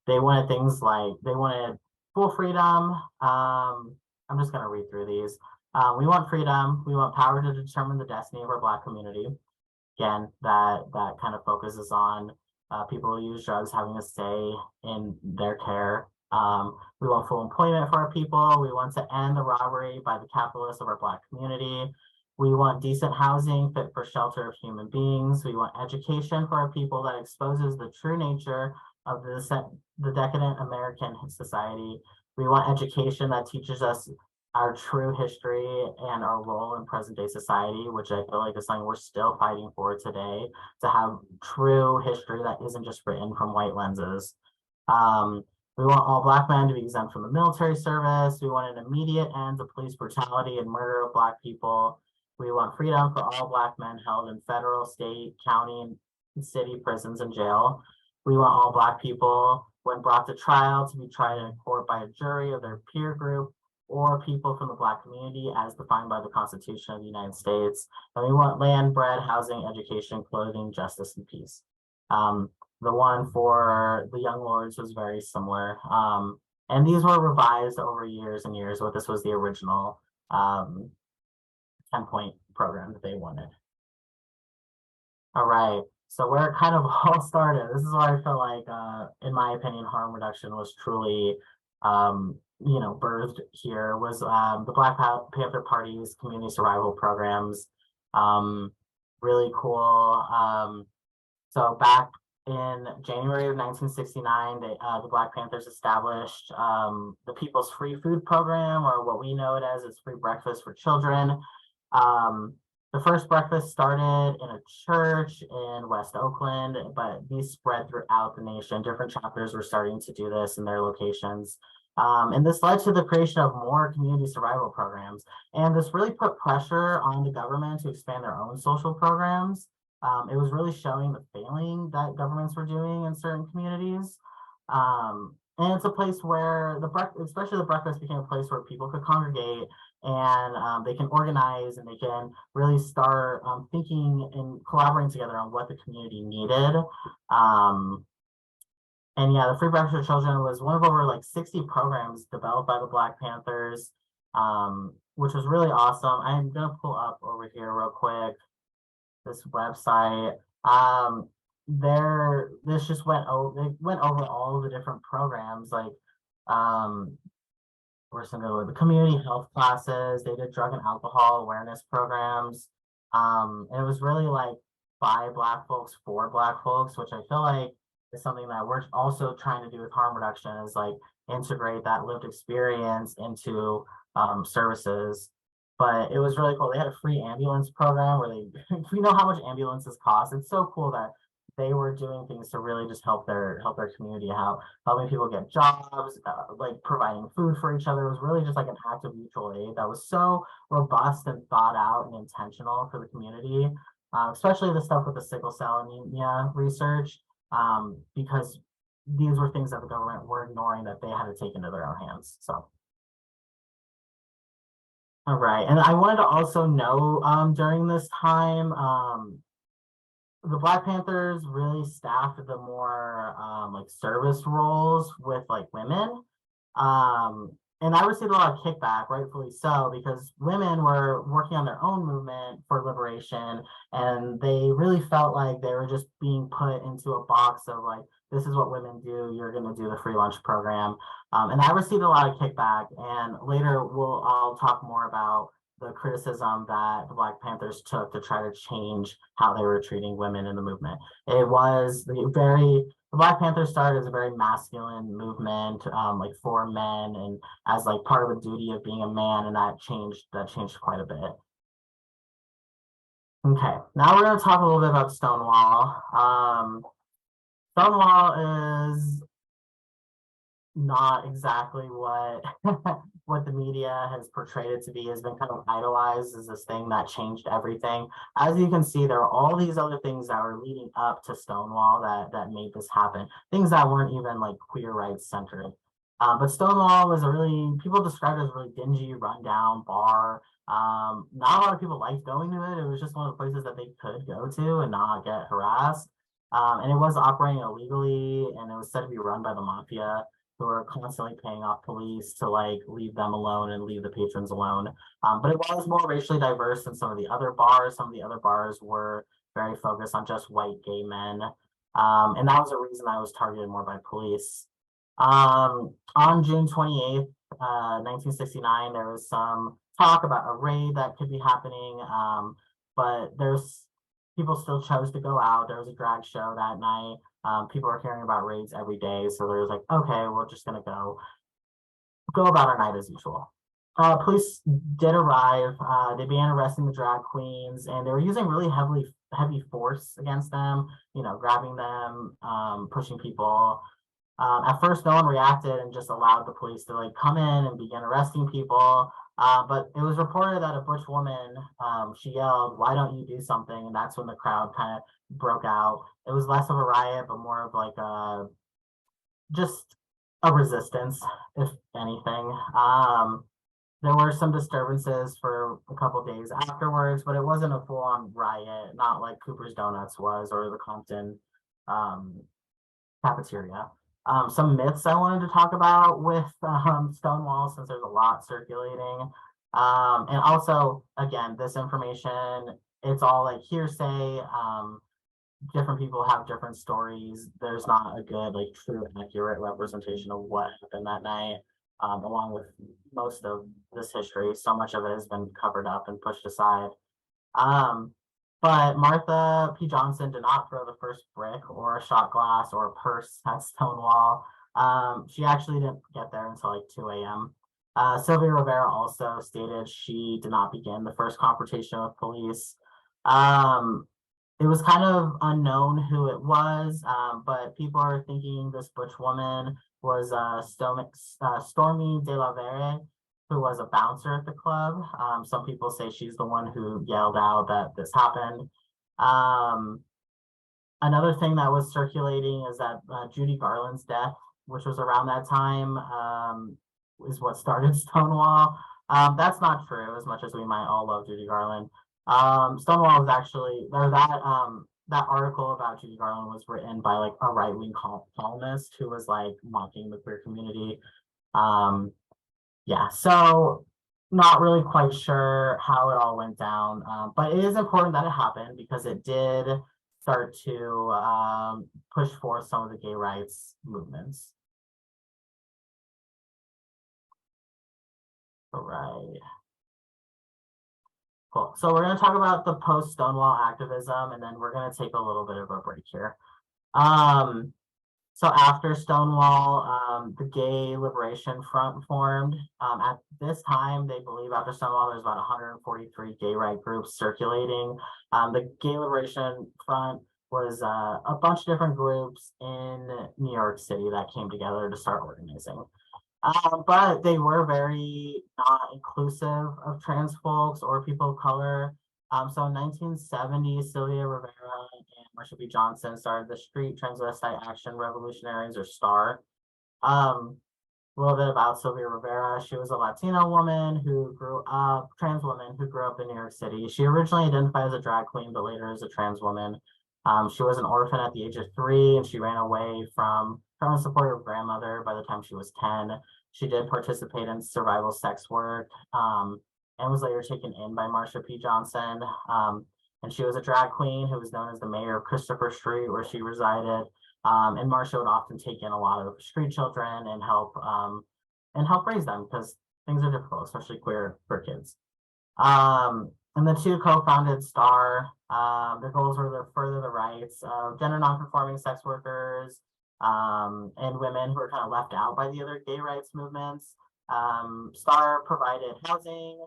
They wanted things like, they wanted full freedom. I'm just going to read through these. We want freedom. We want power to determine the destiny of our Black community. Again, that kind of focuses on people who use drugs having a say in their care. We want full employment for our people. We want to end the robbery by the capitalists of our Black community. We want decent housing fit for shelter of human beings. We want education for our people that exposes the true nature of the decadent American society. We want education that teaches us our true history and our role in present day society, which I feel like is something we're still fighting for today, to have true history that isn't just written from white lenses. We want all Black men to be exempt from the military service. We want an immediate end to police brutality and murder of Black people. We want freedom for all Black men held in federal, state, county, and city prisons and jail. We want all Black people, when brought to trial, to be tried in court by a jury of their peer group or people from the Black community as defined by the Constitution of the United States. And we want land, bread, housing, education, clothing, justice, and peace. The one for the Young Lords was very similar. And these were revised over years and years, but this was the original 10-point program that they wanted. All right, So where it kind of all started, this is where I feel like, in my opinion, harm reduction was truly, birthed here, was the Black Panther Party's community survival programs. Really cool. So back in January of 1969, the Black Panthers established the People's Free Food Program, or what we know it as is free breakfast for children. The first breakfast started in a church in West Oakland, but these spread throughout the nation. Different chapters were starting to do this in their locations. And this led to the creation of more community survival programs. And this really put pressure on the government to expand their own social programs. It was really showing the failing that governments were doing in certain communities. And it's a place where especially the breakfast became a place where people could congregate and they can organize and they can really start thinking and collaborating together on what the community needed. And yeah, the Free Breakfast for Children was one of over like 60 programs developed by the Black Panthers, which was really awesome. I'm gonna pull up over here real quick this website. This just went over. They went over all of the different programs, like we're some of the community health classes. They did drug and alcohol awareness programs. And it was really like by Black folks for Black folks, which I feel like is something that we're also trying to do with harm reduction, is like integrate that lived experience into services. But it was really cool. They had a free ambulance program where we know how much ambulances cost. It's so cool that they were doing things to really just help their community out, helping people get jobs, like providing food for each other. It was really just like an act of mutual aid that was so robust and thought out and intentional for the community, especially the stuff with the sickle cell anemia research, because these were things that the government were ignoring that they had to take into their own hands. So. All right, and I wanted to also know during this time, the Black Panthers really staffed the more like service roles with like women. And I received a lot of kickback, rightfully so, because women were working on their own movement for liberation, and they really felt like they were just being put into a box of like, this is what women do, you're going to do the free lunch program. And I received a lot of kickback, and later I'll talk more about the criticism that the Black Panthers took to try to change how they were treating women in the movement. It was the Black Panthers started as a very masculine movement, like for men and as like part of the duty of being a man, and that changed quite a bit. Okay, now we're going to talk a little bit about Stonewall. Stonewall is not exactly what what the media has portrayed it to be. Has been kind of idolized as this thing that changed everything. As you can see, there are all these other things that were leading up to Stonewall that made this happen. Things that weren't even like queer rights centered. But Stonewall was people described it as a really dingy, rundown bar. Not a lot of people liked going to it. It was just one of the places that they could go to and not get harassed. And it was operating illegally, and it was said to be run by the mafia, who are constantly paying off police to like leave them alone and leave the patrons alone. But it was more racially diverse than some of the other bars. Some of the other bars were very focused on just white gay men. And that was a reason I was targeted more by police. On June 28th, 1969, there was some talk about a raid that could be happening, but people still chose to go out. There was a drag show that night. People were hearing about raids every day, so there was like, okay, we're just gonna go about our night as usual. Police did arrive. They began arresting the drag queens, and they were using really heavy force against them. Grabbing them, pushing people. At first, no one reacted and just allowed the police to like come in and begin arresting people. But it was reported that a butch woman, she yelled, "Why don't you do something?" And that's when the crowd kind of broke out. It was less of a riot, but more of like just a resistance, if anything. There were some disturbances for a couple days afterwards, but it wasn't a full-on riot, not like Cooper's Donuts was or the Compton cafeteria. Some myths I wanted to talk about with Stonewall, since there's a lot circulating. And also, again, this information, it's all like hearsay. different people have different stories. There's not a good, like, true, accurate representation of what happened that night. Along with most of this history, so much of it has been covered up and pushed aside. But Martha P. Johnson did not throw the first brick or a shot glass or a purse at Stonewall. She actually didn't get there until like 2 a.m. Sylvia Rivera also stated she did not begin the first confrontation with police. It was kind of unknown who it was, but people are thinking this butch woman was Stormy De La Vere, who was a bouncer at the club. Some people say she's the one who yelled out that this happened. Another thing that was circulating is that Judy Garland's death, which was around that time, is what started Stonewall. That's not true, as much as we might all love Judy Garland. Stonewall was actually, or that article about Judy Garland was written by like a right-wing columnist who was like mocking the queer community. Yeah, so not really quite sure how it all went down, but it is important that it happened because it did start to push forth some of the gay rights movements. All right. Cool. So we're going to talk about the post-Stonewall activism, and then we're going to take a little bit of a break here. So after Stonewall, the Gay Liberation Front formed. At this time, they believe after Stonewall, there's about 143 gay right groups circulating. The Gay Liberation Front was a bunch of different groups in New York City that came together to start organizing. But they were very not inclusive of trans folks or people of color. So in 1970, Sylvia Rivera and Marsha P. Johnson started the Street Transvestite Action Revolutionaries, or STAR. A little bit about Sylvia Rivera. She was a Latina woman who grew up, trans woman who grew up in New York City. She originally identified as a drag queen, but later as a trans woman. She was an orphan at the age of 3, and she ran away from a supportive grandmother by the time she was 10. She did participate in survival sex work, and was later taken in by Marsha P. Johnson. And she was a drag queen who was known as the mayor of Christopher Street, where she resided. And Marsha would often take in a lot of street children and help raise them because things are difficult, especially queer kids. And the two co-founded STAR. Their goals were to further the rights of gender nonconforming sex workers, and women who are kind of left out by the other gay rights movements. STAR provided housing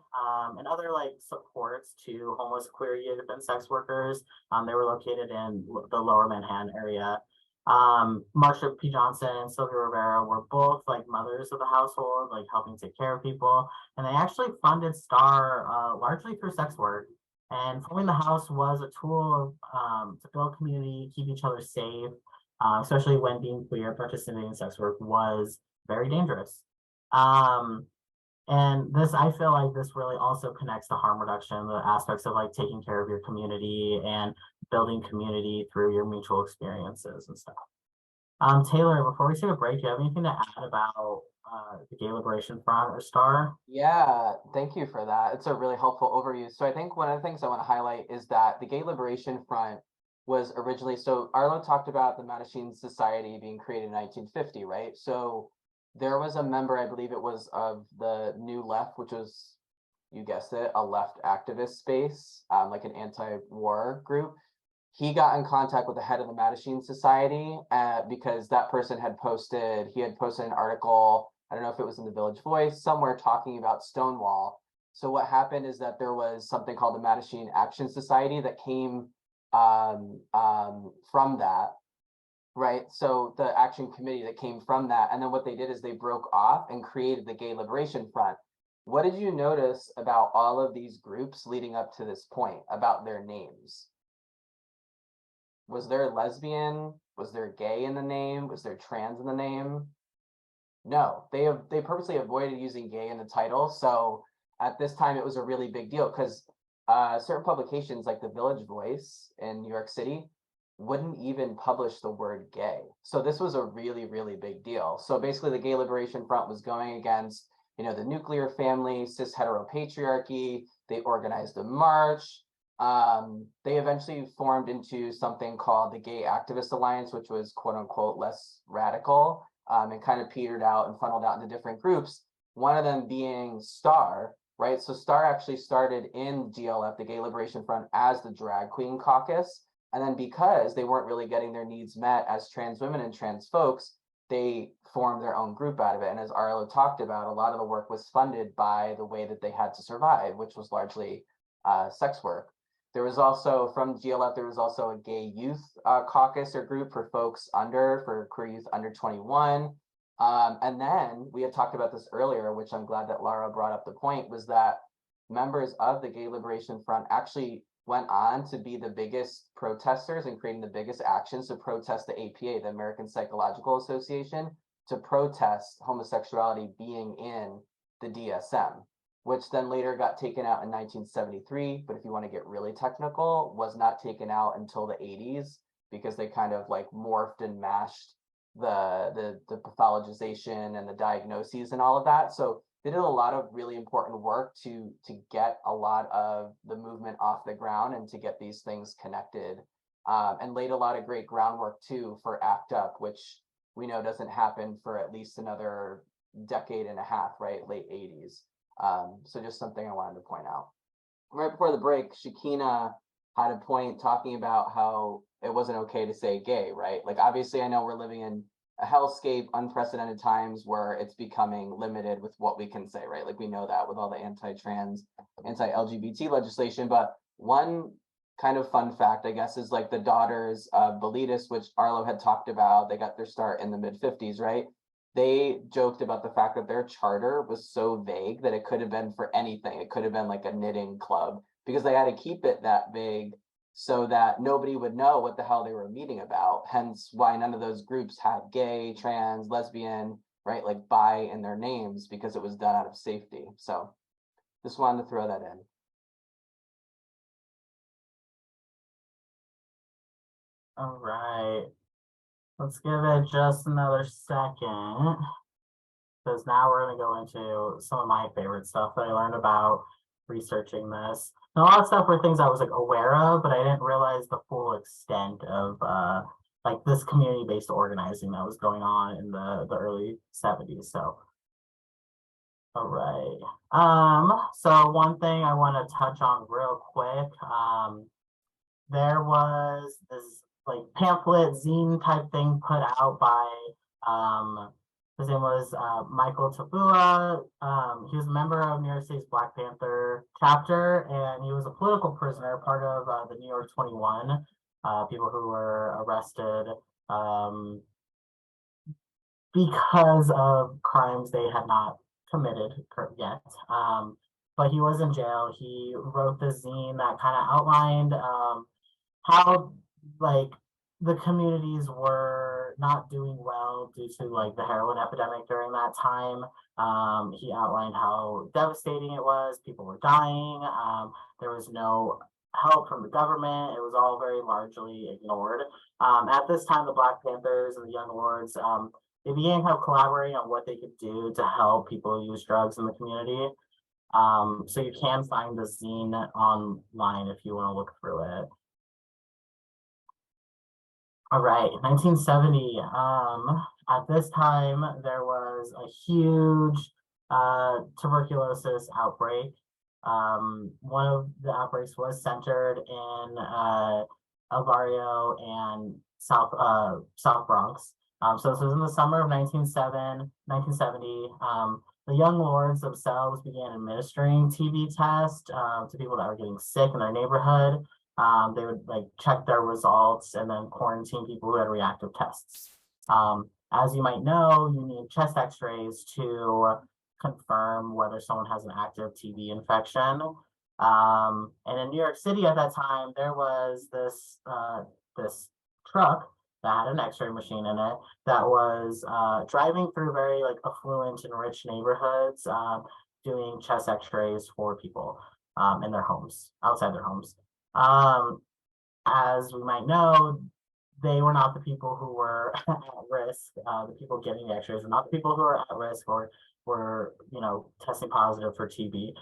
and other like supports to homeless, queer youth and sex workers. They were located in the Lower Manhattan area. Marsha P. Johnson and Sylvia Rivera were both like mothers of the household, like helping take care of people, and they actually funded STAR largely through sex work. And forming the house was a tool of, to build community, keep each other safe, especially when being queer, participating in sex work was very dangerous. And this, I feel like this really also connects to harm reduction, the aspects of like taking care of your community and building community through your mutual experiences and stuff. Taylor, before we take a break, do you have anything to add about the Gay Liberation Front or STAR? Yeah, thank you for that. It's a really helpful overview. So I think one of the things I want to highlight is that the Gay Liberation Front was originally, so Arlo talked about the Mattachine Society being created in 1950, right? So there was a member, I believe it was of the New Left, which was, you guessed it, a left activist space, like an anti-war group. He got in contact with the head of the Mattachine Society because that person had posted, an article, I don't know if it was in the Village Voice, somewhere talking about Stonewall. So what happened is that there was something called the Mattachine Action Society that came from that, right? So the action committee that came from that, and then what they did is they broke off and created the Gay Liberation Front. What did you notice about all of these groups leading up to this point, about their names? Was there lesbian? Was there gay in the name? Was there trans in the name? No, they purposely avoided using gay in the title. So at this time, it was a really big deal because certain publications like the Village Voice in New York City wouldn't even publish the word gay. So this was a really, really big deal. So basically the Gay Liberation Front was going against, the nuclear family, cis heteropatriarchy. They organized a march. They eventually formed into something called the Gay Activist Alliance, which was quote unquote less radical, and kind of petered out and funneled out into different groups. One of them being STAR, right? So STAR actually started in GLF, the Gay Liberation Front, as the drag queen caucus. And then because they weren't really getting their needs met as trans women and trans folks, they formed their own group out of it. And as Arlo talked about, a lot of the work was funded by the way that they had to survive, which was largely sex work. There was also, from GLF, there was also a gay youth caucus or group for folks for queer youth under 21. And then we had talked about this earlier, which I'm glad that Lara brought up the point, was that members of the Gay Liberation Front actually went on to be the biggest protesters and creating the biggest actions to protest the APA, the American Psychological Association, to protest homosexuality being in the DSM, which then later got taken out in 1973. But if you want to get really technical, was not taken out until the 80s because they kind of like morphed and mashed the pathologization and the diagnoses and all of that. So they did a lot of really important work to get a lot of the movement off the ground and to get these things connected, and laid a lot of great groundwork too for ACT UP, which we know doesn't happen for at least another decade and a half, right? Late 80s. So just something I wanted to point out. Right before the break, Shakina had a point talking about how it wasn't okay to say gay, right? Like, obviously, I know we're living in a hellscape, unprecedented times where it's becoming limited with what we can say, right? Like, we know that with all the anti-trans, anti-LGBT legislation. But one kind of fun fact, I guess, is like the daughters of Bilitis, which Arlo had talked about, they got their start in the mid-50s, right? They joked about the fact that their charter was so vague that it could have been for anything. It could have been like a knitting club because they had to keep it that vague so that nobody would know what the hell they were meeting about. Hence why none of those groups had gay, trans, lesbian, right, like bi in their names, because it was done out of safety. So just wanted to throw that in. All right. Let's give it just another second, because now we're going to go into some of my favorite stuff that I learned about researching this. And a lot of stuff were things I was like aware of, but I didn't realize the full extent of like this community-based organizing that was going on in the early 70s. So, all right. So one thing I want to touch on real quick. There was this like pamphlet zine type thing put out by his name was Michael Tabua. He was a member of New York State's Black Panther chapter, and he was a political prisoner, part of the New York 21, people who were arrested because of crimes they had not committed yet. But he was in jail. He wrote this zine that kind of outlined how like the communities were not doing well due to like the heroin epidemic during that time. He outlined how devastating it was. People were dying. There was no help from the government. It was all very largely ignored. At this time, the Black Panthers and the Young Lords, they began kind of collaborating on what they could do to help people use drugs in the community. So you can find the zine online if you want to look through it. All right, 1970. At this time, there was a huge tuberculosis outbreak. One of the outbreaks was centered in El Barrio and South Bronx. So this was in the summer of 1970. The Young Lords themselves began administering TB tests to people that were getting sick in their neighborhood. They would like check their results and then quarantine people who had reactive tests. As you might know, you need chest x-rays to confirm whether someone has an active TB infection. And in New York City at that time, there was this truck that had an x-ray machine in it that was driving through very like affluent and rich neighborhoods, doing chest x-rays for people in their homes, outside their homes. As we might know, they were not the people who were at risk. The people getting the x-rays were not the people who were at risk or were, testing positive for TB.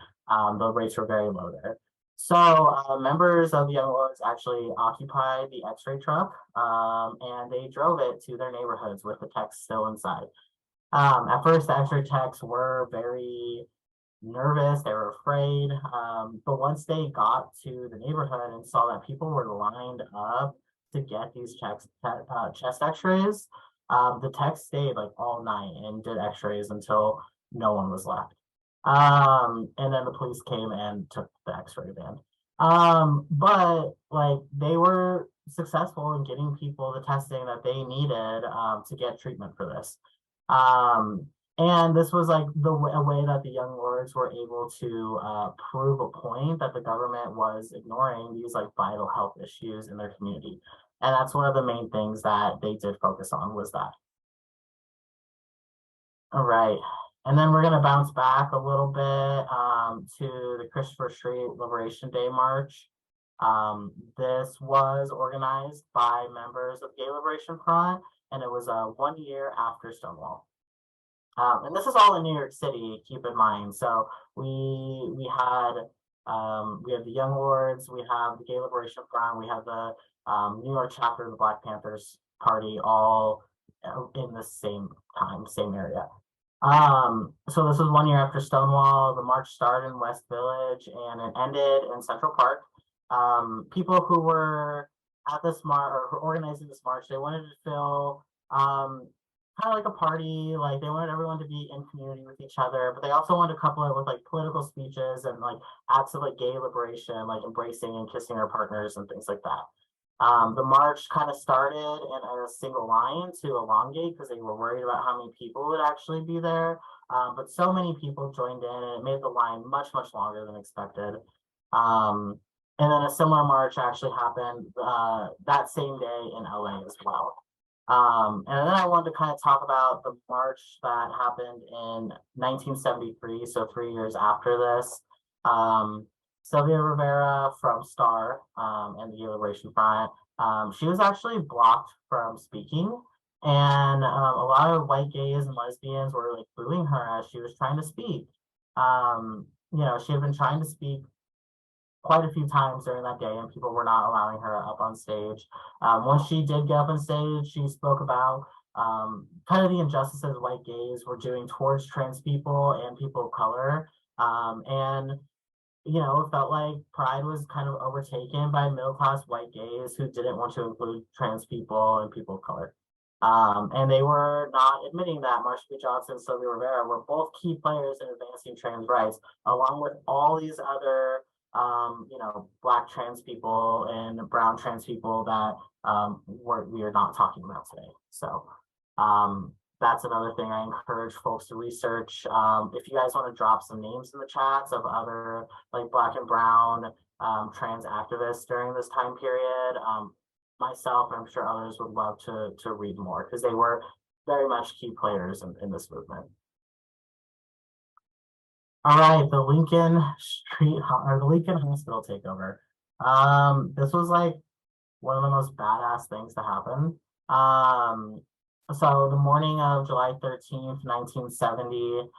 The rates were very low there. So members of the Young Lords actually occupied the X-ray truck, and they drove it to their neighborhoods with the techs still inside. At first, the X-ray techs were very nervous, they were afraid, but once they got to the neighborhood and saw that people were lined up to get these chest X-rays, the techs stayed like all night and did X-rays until no one was left. And then the police came and took the X-ray van. But like they were successful in getting people the testing that they needed to get treatment for this. And this was like a way that the Young Lords were able to prove a point that the government was ignoring these like vital health issues in their community. And that's one of the main things that they did focus on was that. All right. And then we're going to bounce back a little bit to the Christopher Street Liberation Day March. This was organized by members of Gay Liberation Front, and it was 1 year after Stonewall. And this is all in New York City, keep in mind. So we have the Young Lords, we have the Gay Liberation Front, we have the New York chapter of the Black Panthers Party, all in the same time, same area. So this was 1 year after Stonewall. The march started in West Village and it ended in Central Park. People who were at this march or who organizing this march, they wanted to feel kind of like a party, like they wanted everyone to be in community with each other, but they also wanted to couple it with like political speeches and like acts of like gay liberation, like embracing and kissing their partners and things like that. The march kind of started in a single line to elongate because they were worried about how many people would actually be there. But so many people joined in and it made the line much, much longer than expected. And then a similar march actually happened that same day in LA as well. And then I wanted to kind of talk about the march that happened in 1973, so 3 years after this. Sylvia Rivera from STAR and the Gay Liberation Front, she was actually blocked from speaking, and a lot of white gays and lesbians were like booing her as she was trying to speak. You know, she had been trying to speak quite a few times during that day, and people were not allowing her up on stage. Once she did get up on stage, she spoke about kind of the injustices white gays were doing towards trans people and people of color. And you know, it felt like pride was kind of overtaken by middle-class white gays who didn't want to include trans people and people of color. And they were not admitting that Marsha P. Johnson and Sylvia Rivera were both key players in advancing trans rights, along with all these other, you know, Black trans people and brown trans people that we are not talking about today. So that's another thing I encourage folks to research. If you guys want to drop some names in the chats of other like Black and brown trans activists during this time period, myself and I'm sure others would love to read more because they were very much key players in this movement. All right, the Lincoln Hospital takeover. This was like one of the most badass things to happen. So the morning of July 13th, 1970,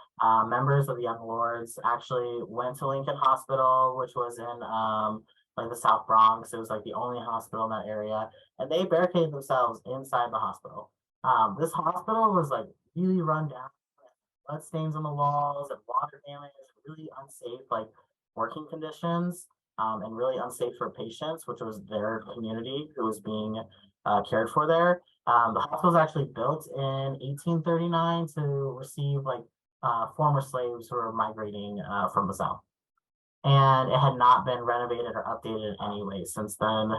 members of the Young Lords actually went to Lincoln Hospital, which was in like the South Bronx. It was like the only hospital in that area, and they barricaded themselves inside the hospital. This hospital was like really run down, blood stains on the walls and water damage, really unsafe like working conditions, and really unsafe for patients, which was their community who was being cared for there. The hospital was actually built in 1839 to receive like former slaves who were migrating from the South. And it had not been renovated or updated in any way since then.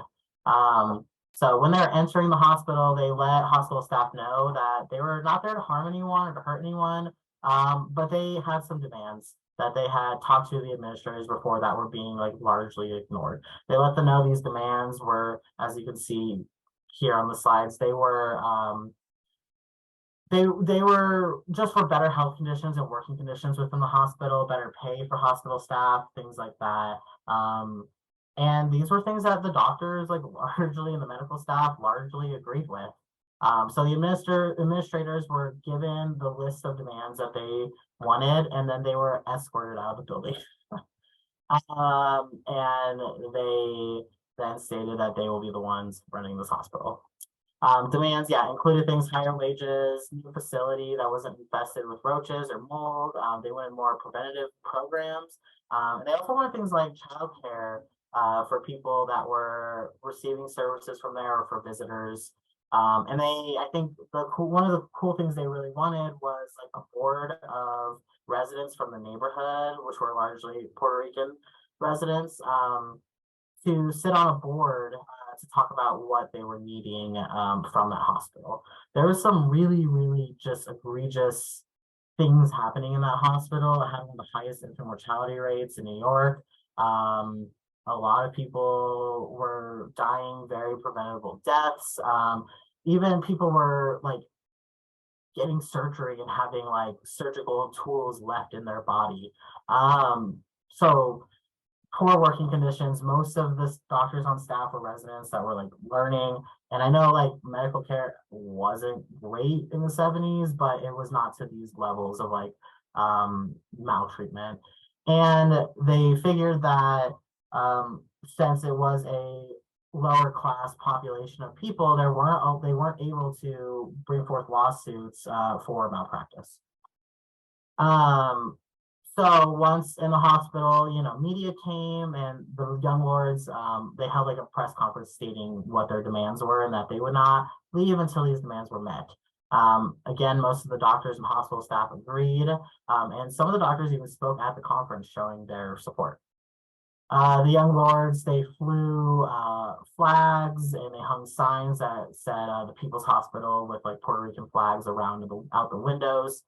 So when they're entering the hospital, they let hospital staff know that they were not there to harm anyone or to hurt anyone, but they had some demands that they had talked to the administrators before that were being like largely ignored. They let them know these demands were, as you can see here on the slides, they were just for better health conditions and working conditions within the hospital, better pay for hospital staff, things like that. And these were things that the doctors, like largely, and the medical staff largely agreed with. So the administrators were given the list of demands that they wanted, and then they were escorted out of the building. And they then stated that they will be the ones running this hospital. Demands, yeah, included things, higher wages, new facility that wasn't infested with roaches or mold. They wanted more preventative programs. And they also wanted things like childcare for people that were receiving services from there or for visitors. And I think one of the cool things they really wanted was like a board of residents from the neighborhood, which were largely Puerto Rican residents, to sit on a board to talk about what they were needing from that hospital. There was some really, really just egregious things happening in that hospital. It had one of the highest infant mortality rates in New York. A lot of people were dying very preventable deaths. Even people were like getting surgery and having like surgical tools left in their body. So poor working conditions. Most of the doctors on staff were residents that were like learning. And I know like medical care wasn't great in the 70s, but it was not to these levels of like maltreatment. And they figured that since it was a lower class population of people, they weren't able to bring forth lawsuits for malpractice. So once in the hospital, media came and the young lords, they held like a press conference stating what their demands were and that they would not leave until these demands were met. Again, most of the doctors and hospital staff agreed, and some of the doctors even spoke at the conference showing their support. The young lords, they flew flags and they hung signs that said the People's Hospital with like Puerto Rican flags around out the windows.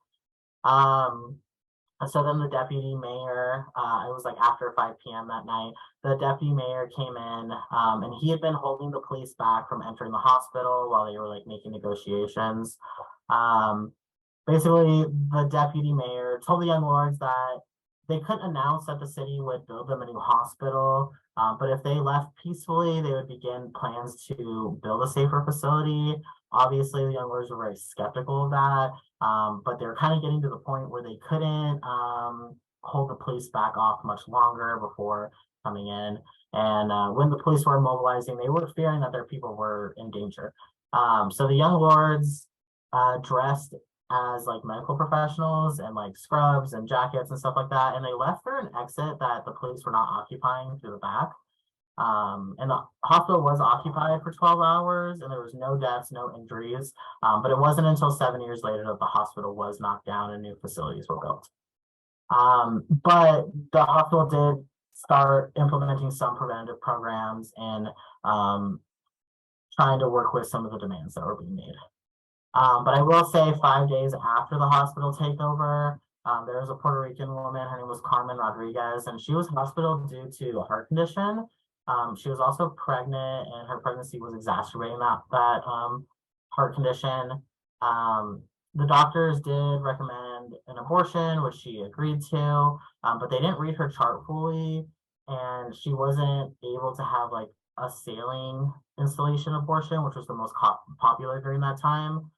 And so then the deputy mayor, it was like after 5 p.m. that night, the deputy mayor came in and he had been holding the police back from entering the hospital while they were like making negotiations. Basically, the deputy mayor told the young lords that they couldn't announce that the city would build them a new hospital, but if they left peacefully, they would begin plans to build a safer facility. Obviously, the young lords were very skeptical of that. But they're kind of getting to the point where they couldn't hold the police back off much longer before coming in. And when the police were mobilizing, they were fearing that their people were in danger. So the young lords dressed as like medical professionals and like scrubs and jackets and stuff like that. And they left for an exit that the police were not occupying through the back. And the hospital was occupied for 12 hours and there was no deaths, no injuries. But it wasn't until 7 years later that the hospital was knocked down and new facilities were built. But the hospital did start implementing some preventative programs and trying to work with some of the demands that were being made. But I will say 5 days after the hospital takeover, there was a Puerto Rican woman, her name was Carmen Rodriguez, and she was hospitalized due to a heart condition. She was also pregnant and her pregnancy was exacerbating that heart condition. The doctors did recommend an abortion, which she agreed to, but they didn't read her chart fully and she wasn't able to have like a saline installation abortion, which was the most popular during that time.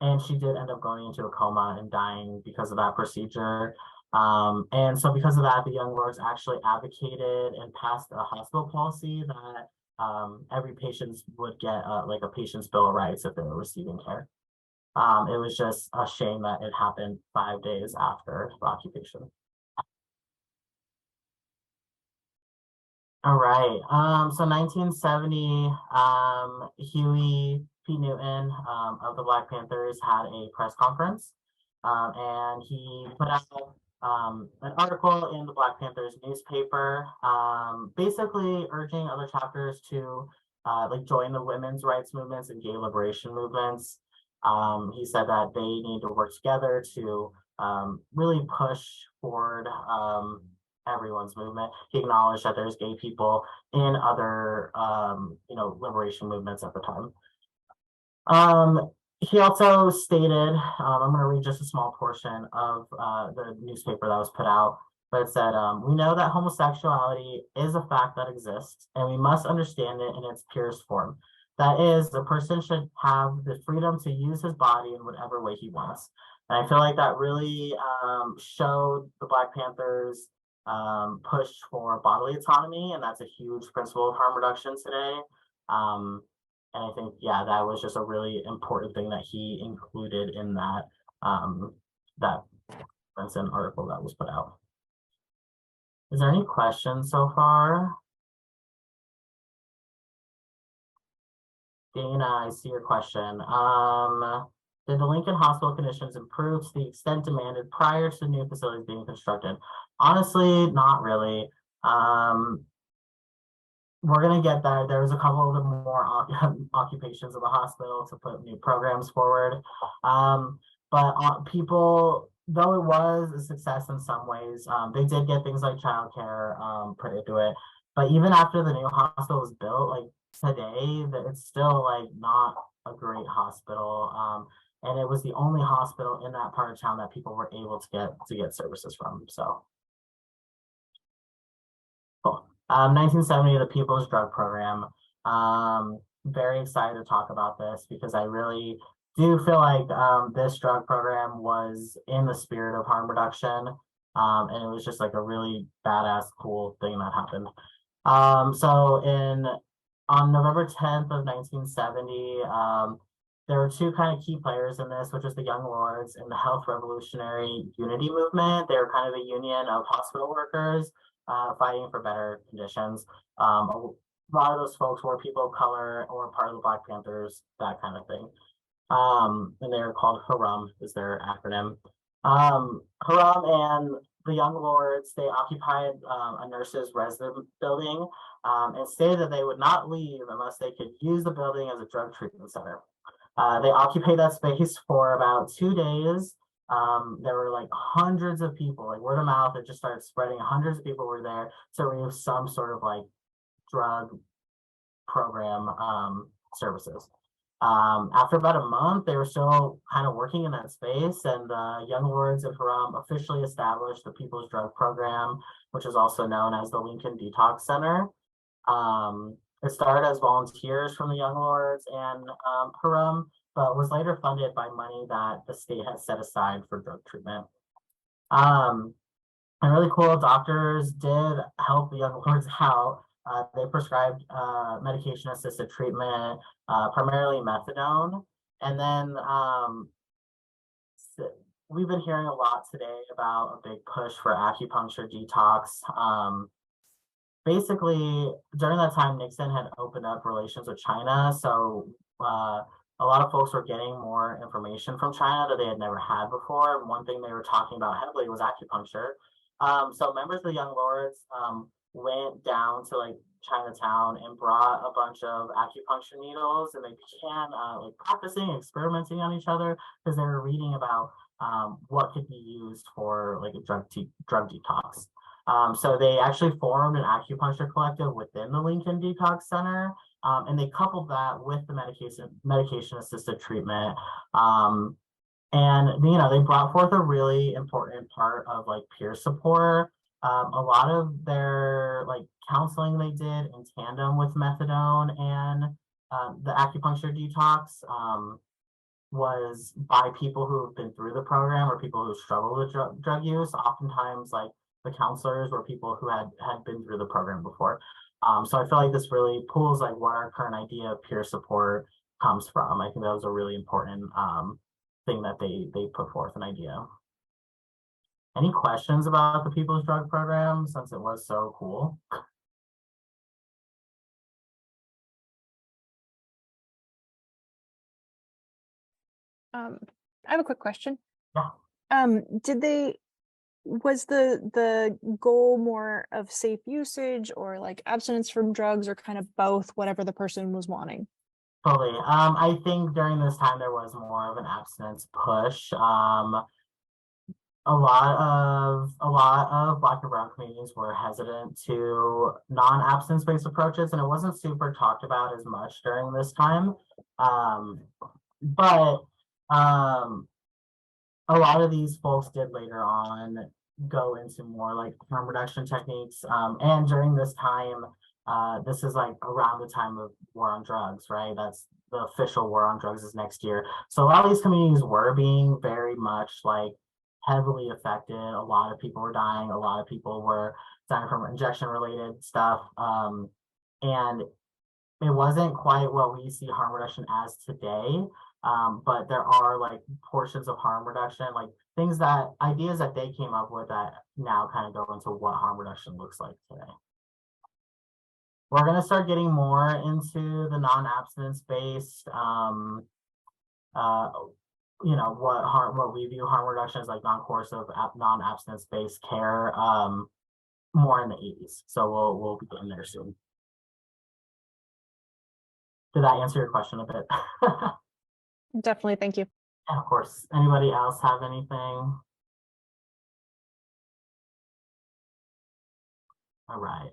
And she did end up going into a coma and dying because of that procedure. And so because of that, the young lords actually advocated and passed a hospital policy that every patient would get like a patient's bill of rights if they were receiving care. It was just a shame that it happened 5 days after the occupation. All right, so 1970, Huey P. Newton of the Black Panthers had a press conference, and he put out an article in the Black Panthers newspaper, basically urging other chapters to like join the women's rights movements and gay liberation movements. He said that they need to work together to really push forward everyone's movement. He acknowledged that there's gay people in other liberation movements at the time. He also stated, I'm going to read just a small portion of the newspaper that was put out, but it said, we know that homosexuality is a fact that exists, and we must understand it in its purest form. That is, the person should have the freedom to use his body in whatever way he wants. And I feel like that really showed the Black Panthers push for bodily autonomy, and that's a huge principle of harm reduction today. And I think, yeah, that was just a really important thing that he included in that that Benson article that was put out. Is there any questions so far? Dana, I see your question. Did the Lincoln Hospital conditions improve to the extent demanded prior to the new facilities being constructed? Honestly, not really. We're going to get that. There was a couple of the more occupations of the hospital to put new programs forward. But people, though it was a success in some ways, they did get things like childcare put into it. But even after the new hospital was built, like today, it's still like not a great hospital. And it was the only hospital in that part of town that people were able to get services from. So cool. 1970, the People's Drug Program. Very excited to talk about this because I really do feel like this drug program was in the spirit of harm reduction. And it was just like a really badass, cool thing that happened. So on November 10th of 1970, there were two kind of key players in this, which was the Young Lords and the Health Revolutionary Unity Movement. They were kind of a union of hospital workers fighting for better conditions. A lot of those folks were people of color or part of the Black Panthers, that kind of thing. And they're called HRUM is their acronym. HRUM and the Young Lords, they occupied a nurse's resident building and stated that they would not leave unless they could use the building as a drug treatment center. They occupied that space for about 2 days. There were like hundreds of people, like word of mouth, it just started spreading. Hundreds of people were there to receive some sort of like drug program services. After about a month, they were still kind of working in that space, and the Young Lords of Haram officially established the People's Drug Program, which is also known as the Lincoln Detox Center. It started as volunteers from the Young Lords and Haram, but was later funded by money that the state had set aside for drug treatment. And really cool, doctors did help the Young Lords out. They prescribed medication-assisted treatment, primarily methadone. And then we've been hearing a lot today about a big push for acupuncture detox. Basically, during that time, Nixon had opened up relations with China. So a lot of folks were getting more information from China that they had never had before. And one thing they were talking about heavily was acupuncture. So members of the Young Lords went down to like Chinatown and brought a bunch of acupuncture needles, and they began like practicing, experimenting on each other because they were reading about what could be used for like a drug detox. So they actually formed an acupuncture collective within the Lincoln Detox Center, and they coupled that with the medication-assisted treatment. And they brought forth a really important part of like peer support. A lot of their like counseling they did in tandem with methadone and the acupuncture detox was by people who have been through the program or people who struggle with drug use. Oftentimes, like the counselors were people who had been through the program before. So I feel like this really pulls like what our current idea of peer support comes from. I think that was a really important thing that they put forth an idea. Any questions about the People's Drug Program since it was so cool? I have a quick question. Yeah. Was the goal more of safe usage or like abstinence from drugs or kind of both, whatever the person was wanting? Totally. I think during this time there was more of an abstinence push. A lot of Black and Brown communities were hesitant to non-abstinence based approaches, and it wasn't super talked about as much during this time. But a lot of these folks did later on go into more like harm reduction techniques. And during this time, this is like around the time of war on drugs, right? That's the official war on drugs is next year. So a lot of these communities were being very much like heavily affected. A lot of people were dying. A lot of people were dying from injection-related stuff. And it wasn't quite what we see harm reduction as today. But there are like portions of harm reduction, like things that ideas that they came up with that now kind of go into what harm reduction looks like today. We're going to start getting more into the non-abstinence based, you know, what we view harm reduction as, like non-coercive, non-abstinence based care, more in the 80s. So we'll be getting there soon. Did that answer your question a bit? Definitely, thank you. And of course, anybody else have anything? All right.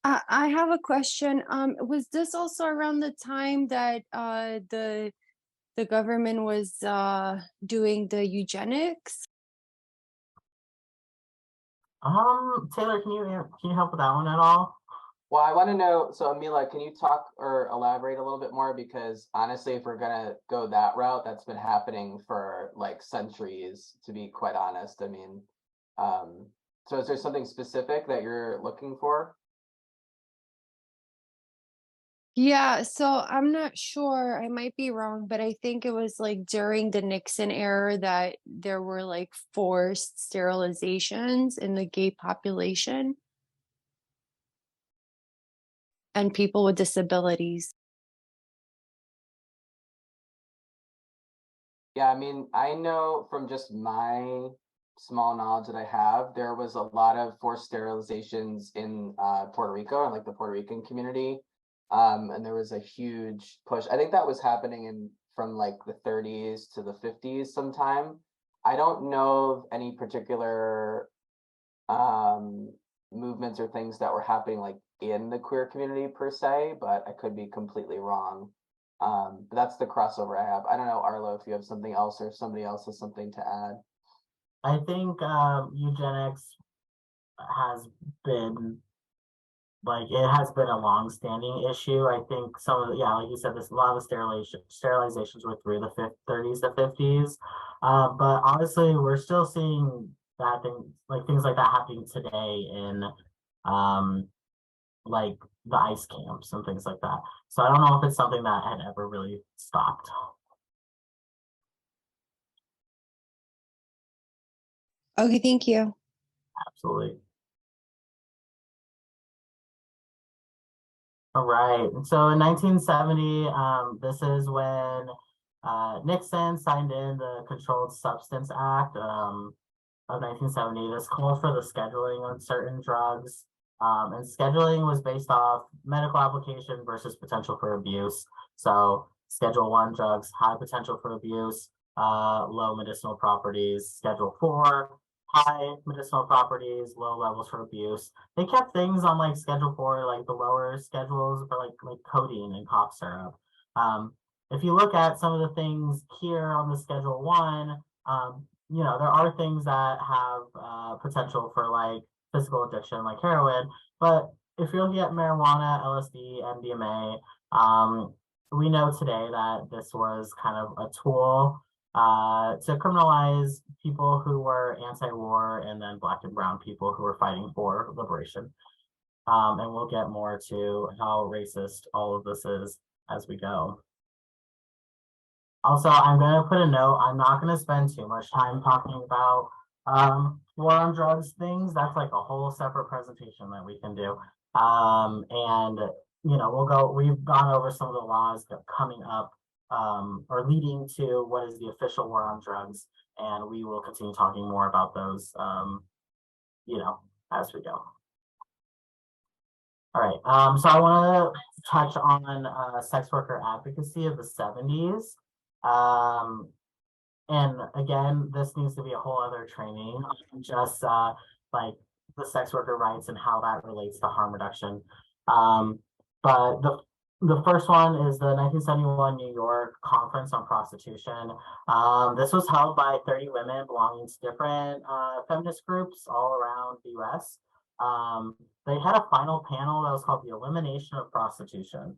I have a question. Was this also around the time that the government was doing the eugenics? Taylor, can you help with that one at all? Well, I want to know, so Amila, can you talk or elaborate a little bit more? Because honestly, if we're gonna go that route, that's been happening for like centuries, to be quite honest. I mean, so is there something specific that you're looking for? Yeah, so I'm not sure. I might be wrong, but I think it was like during the Nixon era that there were like forced sterilizations in the gay population and people with disabilities. Yeah, I mean, I know from just my small knowledge that I have, there was a lot of forced sterilizations in Puerto Rico and like the Puerto Rican community. And there was a huge push. I think that was happening from like the 30s to the 50s sometime. I don't know of any particular movements or things that were happening like in the queer community per se, but I could be completely wrong. But that's the crossover I have. I don't know, Arlo, if you have something else or if somebody else has something to add. I think eugenics has been it has been a long-standing issue. I think some of the, yeah, like you said, a lot of the sterilizations were through the 30s to 50s. But honestly, we're still seeing that things like that happening today in like the ICE camps and things like that. So I don't know if it's something that had ever really stopped. Okay, thank you. Absolutely. All right. So in 1970, this is when Nixon signed in the Controlled Substance Act of 1970. This called for the scheduling of certain drugs. And scheduling was based off medical application versus potential for abuse. So Schedule 1 drugs, high potential for abuse, low medicinal properties. Schedule 4, high medicinal properties, low levels for abuse. They kept things on like Schedule 4, like the lower schedules for like codeine and cough syrup. If you look at some of the things here on the Schedule 1, you know, there are things that have potential for like physical addiction, like heroin. But if you're looking at marijuana, LSD, MDMA, we know today that this was kind of a tool to criminalize people who were anti-war and then Black and brown people who were fighting for liberation. And we'll get more to how racist all of this is as we go. Also, I'm going to put a note. I'm not going to spend too much time talking about war on drugs things. That's like a whole separate presentation that we can do. And, you know, we've gone over some of the laws that are coming up or leading to what is the official war on drugs. And we will continue talking more about those, you know, as we go. All right. So I want to touch on sex worker advocacy of the 70s. And again, this needs to be a whole other training, just like the sex worker rights and how that relates to harm reduction. But the first one is the 1971 New York Conference on Prostitution. This was held by 30 women belonging to different feminist groups all around the US. They had a final panel that was called the Elimination of Prostitution,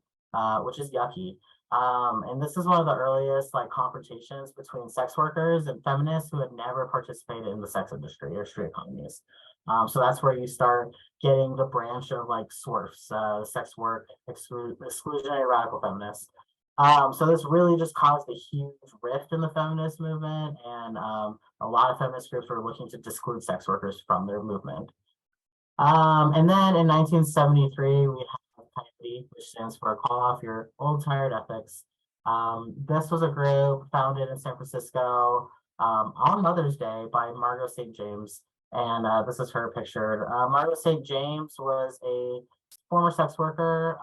which is yucky. And this is one of the earliest like confrontations between sex workers and feminists who had never participated in the sex industry or street economies. So that's where you start getting the branch of like SWERFs, sex work exclusionary radical feminists. So this really just caused a huge rift in the feminist movement, and a lot of feminist groups were looking to disclude sex workers from their movement. And then in 1973, we have Coyote, which stands for Call Off Your Old Tired Ethics. This was a group founded in San Francisco on Mother's Day by Margot St. James. And this is her pictured. Margot St. James was a former sex worker.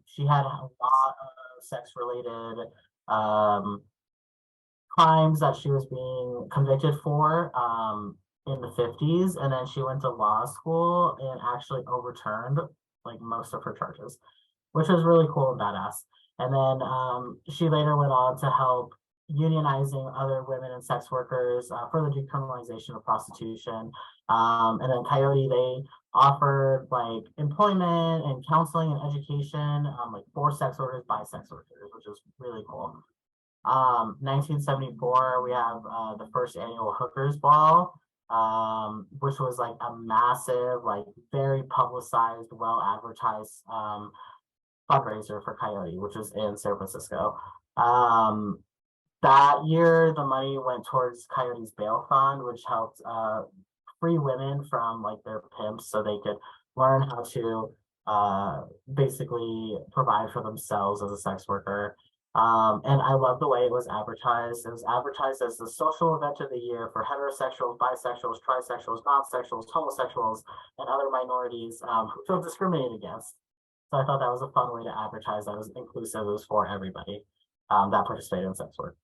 She had a lot of sex-related crimes that she was being convicted for in the 50s, and then she went to law school and actually overturned like most of her charges, which was really cool and badass. And then she later went on to help unionizing other women and sex workers for the decriminalization of prostitution. And then Coyote, they offered like employment and counseling and education like for sex workers by sex workers, which is really cool. 1974, we have the first annual Hookers Ball, which was like a massive, like very publicized, well advertised fundraiser for Coyote, which was in San Francisco. That year, the money went towards Coyote's bail fund, which helped free women from like their pimps so they could learn how to basically provide for themselves as a sex worker. And I love the way it was advertised. It was advertised as the social event of the year for heterosexuals, bisexuals, trisexuals, non-sexuals, homosexuals, and other minorities who feel discriminated against. So I thought that was a fun way to advertise that was inclusive. It was for everybody that participated in sex work.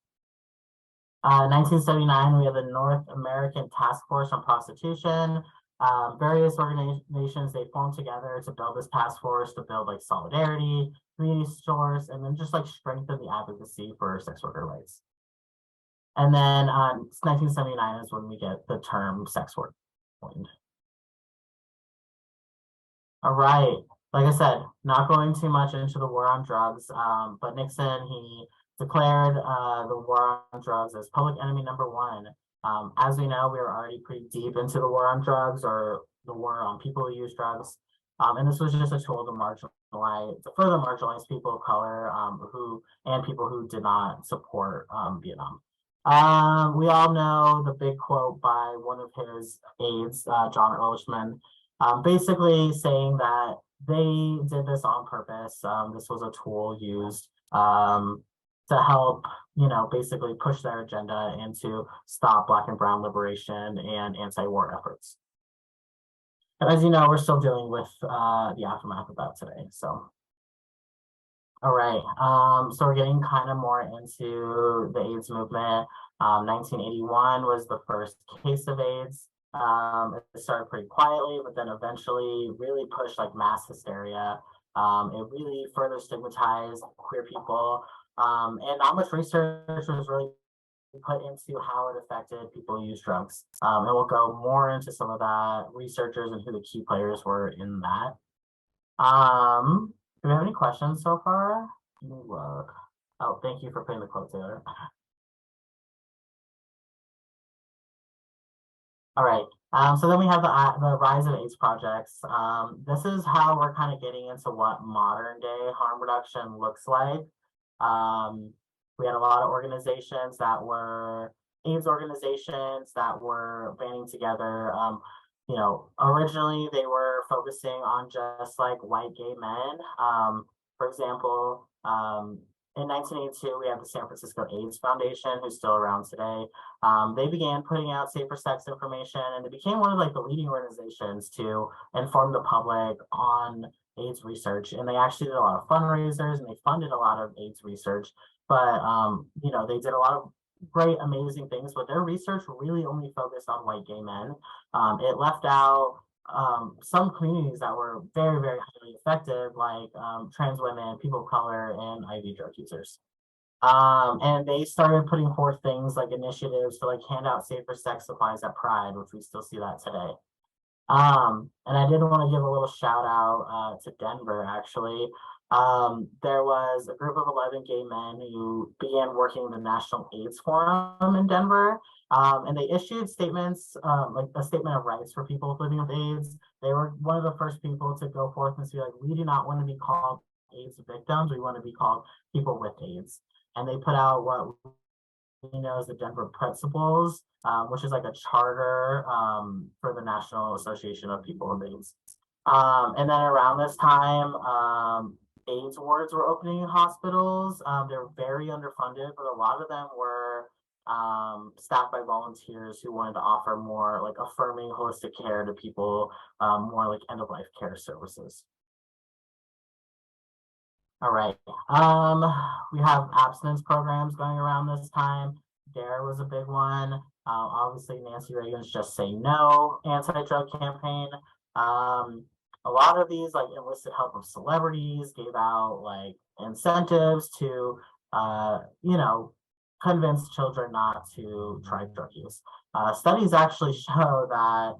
1979, we have the North American Task Force on Prostitution. Various organizations, they formed together to build this task force to build like solidarity, community stores, and then just like strengthen the advocacy for sex worker rights. And then 1979 is when we get the term sex work coined. All right, like I said, not going too much into the war on drugs, but Nixon, he declared the war on drugs as public enemy #1. As we know, we were already pretty deep into the war on drugs, or the war on people who use drugs. And this was just a tool to further marginalize people of color and people who did not support Vietnam. We all know the big quote by one of his aides, John Ehrlichman, basically saying that they did this on purpose. This was a tool used to help, basically push their agenda and to stop Black and Brown liberation and anti-war efforts. But as you know, we're still dealing with the aftermath of that today. So, all right. So we're getting kind of more into the AIDS movement. 1981 was the first case of AIDS. It started pretty quietly, but then eventually really pushed like mass hysteria. It really further stigmatized queer people. And not much research was really put into how it affected people who use drugs. And we'll go more into some of that, researchers and who the key players were in that. Do we have any questions so far? Oh, thank you for putting the quote together. All right, so then we have the rise of AIDS projects. This is how we're kind of getting into what modern day harm reduction looks like. We had a lot of organizations that were AIDS organizations that were banding together. Originally they were focusing on just like white gay men. For example, in 1982, we have the San Francisco AIDS Foundation, who's still around today. They began putting out safer sex information, and it became one of like the leading organizations to inform the public on AIDS research. And they actually did a lot of fundraisers and they funded a lot of AIDS research. But they did a lot of great, amazing things, but their research really only focused on white gay men. It left out some communities that were very, very highly effective, like trans women, people of color, and IV drug users. And they started putting forth things like initiatives to like hand out safer sex supplies at Pride, which we still see that today. And I did want to give a little shout out to Denver, actually. There was a group of 11 gay men who began working the National AIDS Forum in Denver. And they issued statements, like a statement of rights for people living with AIDS. They were one of the first people to go forth and say, like, we do not want to be called AIDS victims. We want to be called people with AIDS. And they put out what we know as the Denver Principles, which is like a charter for the National Association of People with AIDS. And then around this time, AIDS wards were opening in hospitals. They were very underfunded, but a lot of them were staffed by volunteers who wanted to offer more like affirming holistic care to people, more like end-of-life care services. All right. We have abstinence programs going around this time. DARE was a big one. Obviously, Nancy Reagan's Just Say No anti-drug campaign. A lot of these like enlisted help of celebrities, gave out like incentives to, you know, convince children not to try drug use. Studies actually show that,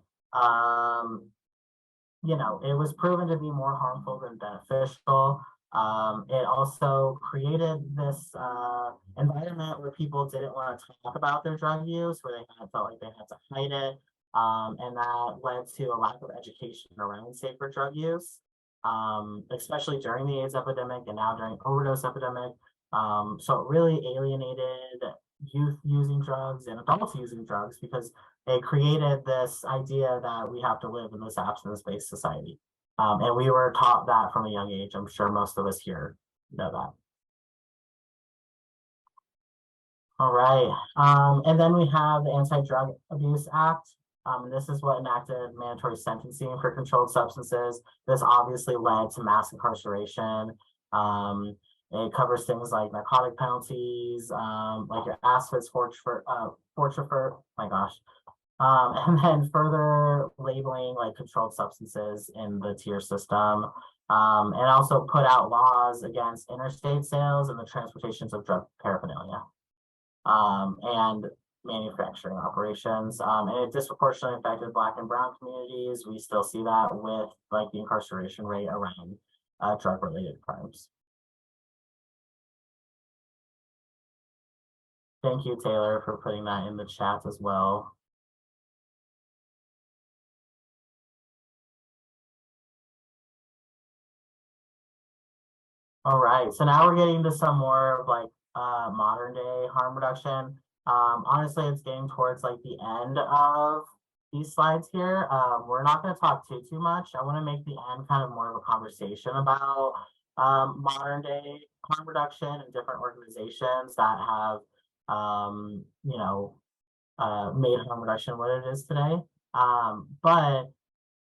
you know, it was proven to be more harmful than beneficial. It also created this environment where people didn't want to talk about their drug use, where they felt like they had to hide it. And that led to a lack of education around safer drug use, especially during the AIDS epidemic and now during overdose epidemic. So it really alienated youth using drugs and adults using drugs because it created this idea that we have to live in this abstinence-based society. And we were taught that from a young age. I'm sure most of us here know that. All right. And then we have the Anti-Drug Abuse Act. This is what enacted mandatory sentencing for controlled substances. This obviously led to mass incarceration. It covers things like narcotic penalties, like your acids, forfeiture, my gosh. And then further labeling like controlled substances in the tier system, and also put out laws against interstate sales and the transportations of drug paraphernalia, and manufacturing operations. And it disproportionately affected Black and Brown communities. We still see that with like the incarceration rate around drug-related crimes. Thank you, Taylor, for putting that in the chat as well. All right, so now we're getting to some more of like modern day harm reduction. Honestly, it's getting towards like the end of these slides here. We're not going to talk too much. I want to make the end kind of more of a conversation about modern day harm reduction and different organizations that have, you know, made harm reduction what it is today. But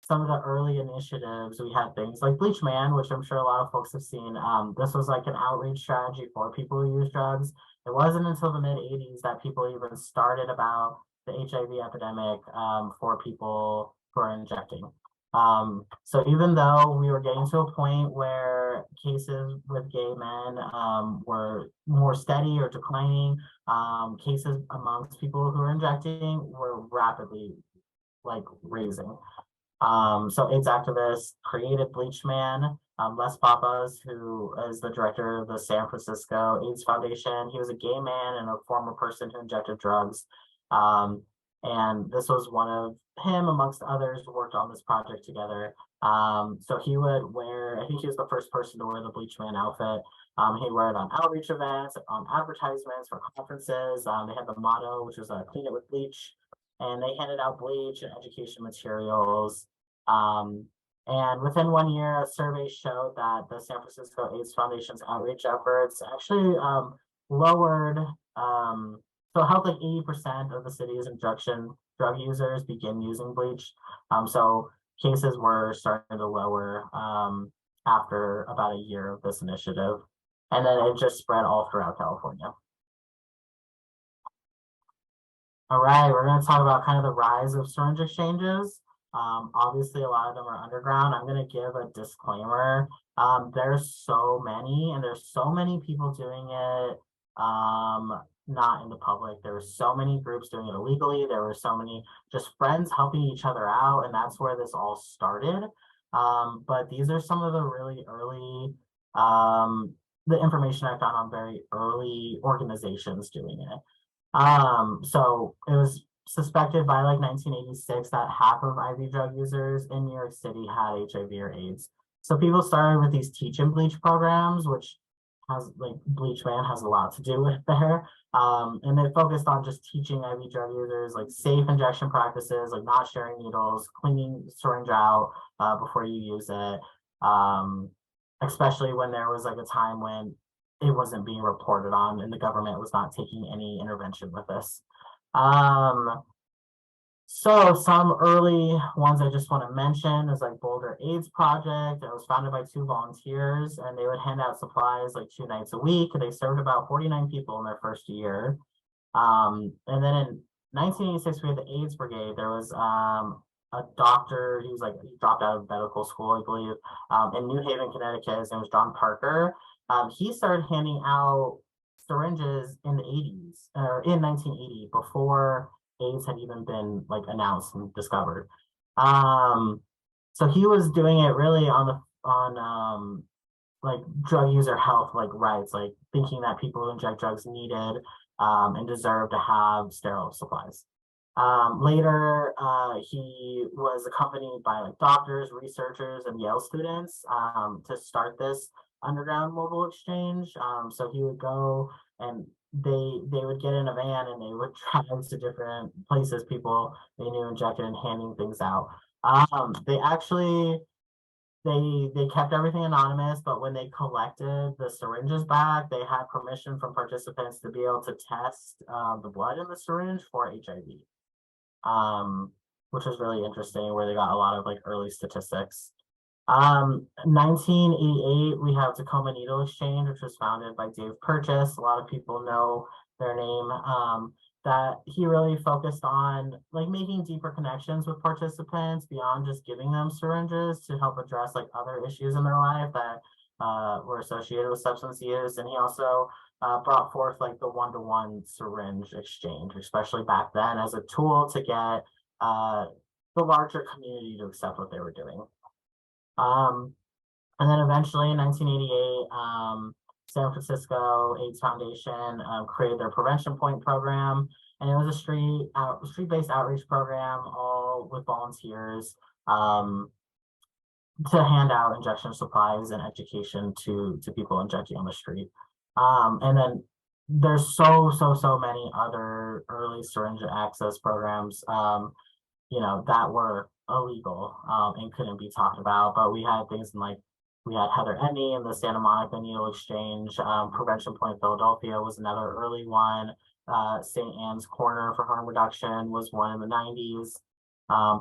some of the early initiatives, we had things like Bleach Man, which I'm sure a lot of folks have seen. This was like an outreach strategy for people who use drugs. It wasn't until the mid-'80s that people even started about the HIV epidemic for people who are injecting. So even though we were getting to a point where cases with gay men were more steady or declining, cases amongst people who are injecting were rapidly like raising. So AIDS activists created Bleach Man. Les Papas, who is the director of the San Francisco AIDS Foundation, he was a gay man and a former person who injected drugs. And this was one of him, amongst others, who worked on this project together. So he would wear, I think he was the first person to wear the Bleach Man outfit. He'd wear it on outreach events, on advertisements for conferences. They had the motto, which was clean it with bleach. And they handed out bleach and education materials. And within 1 year, a survey showed that the San Francisco AIDS Foundation's outreach efforts actually lowered, so helped like 80% of the city's injection drug users begin using bleach. So cases were starting to lower after about a year of this initiative. And then it just spread all throughout California. All right, we're going to talk about kind of the rise of syringe exchanges. Obviously, a lot of them are underground. I'm going to give a disclaimer. There's so many, and there's so many people doing it not in the public. There were so many groups doing it illegally. There were so many just friends helping each other out, and that's where this all started. But these are some of the really early, the information I found on very early organizations doing it. So it was suspected by like 1986 that half of IV drug users in New York City had HIV or AIDS. So people started with these teach and bleach programs, which has like Bleach Man has a lot to do with there. And they focused on just teaching IV drug users like safe injection practices, like not sharing needles, cleaning the syringe out before you use it. Especially when there was like a time when it wasn't being reported on and the government was not taking any intervention with this. So some early ones I just want to mention is like Boulder AIDS Project. It was founded by 2 volunteers, and they would hand out supplies like 2 nights a week. They served about 49 people in their first year. And then in 1986, we had the AIDS Brigade. There was a doctor, he dropped out of medical school, I believe, in New Haven, Connecticut. His name was John Parker. He started handing out syringes in the 80s, or in 1980, before AIDS had even been like announced and discovered. So he was doing it really on like drug user health, like rights, like thinking that people who inject drugs needed and deserved to have sterile supplies. Later, he was accompanied by like doctors, researchers, and Yale students to start this underground mobile exchange. So he would go and they would get in a van and they would drive to different places people they knew injected and handing things out. They actually they kept everything anonymous, but when they collected the syringes back, they had permission from participants to be able to test the blood in the syringe for HIV, which was really interesting, where they got a lot of like early statistics. 1988, we have Tacoma Needle Exchange, which was founded by Dave Purchase. A lot of people know their name. That he really focused on like making deeper connections with participants beyond just giving them syringes to help address like other issues in their life that were associated with substance use. And he also brought forth like the one-to-one syringe exchange, especially back then, as a tool to get the larger community to accept what they were doing. And then eventually in 1988, San Francisco AIDS Foundation created their Prevention Point program, and it was a street-based outreach program, all with volunteers, to hand out injection supplies and education to people injecting on the street. And then there's so many other early syringe access programs, that were illegal and couldn't be talked about. But we had things like, we had Heather Edney and the Santa Monica Needle Exchange. Prevention Point Philadelphia was another early one. St. Anne's Corner for Harm Reduction was one in the 90s.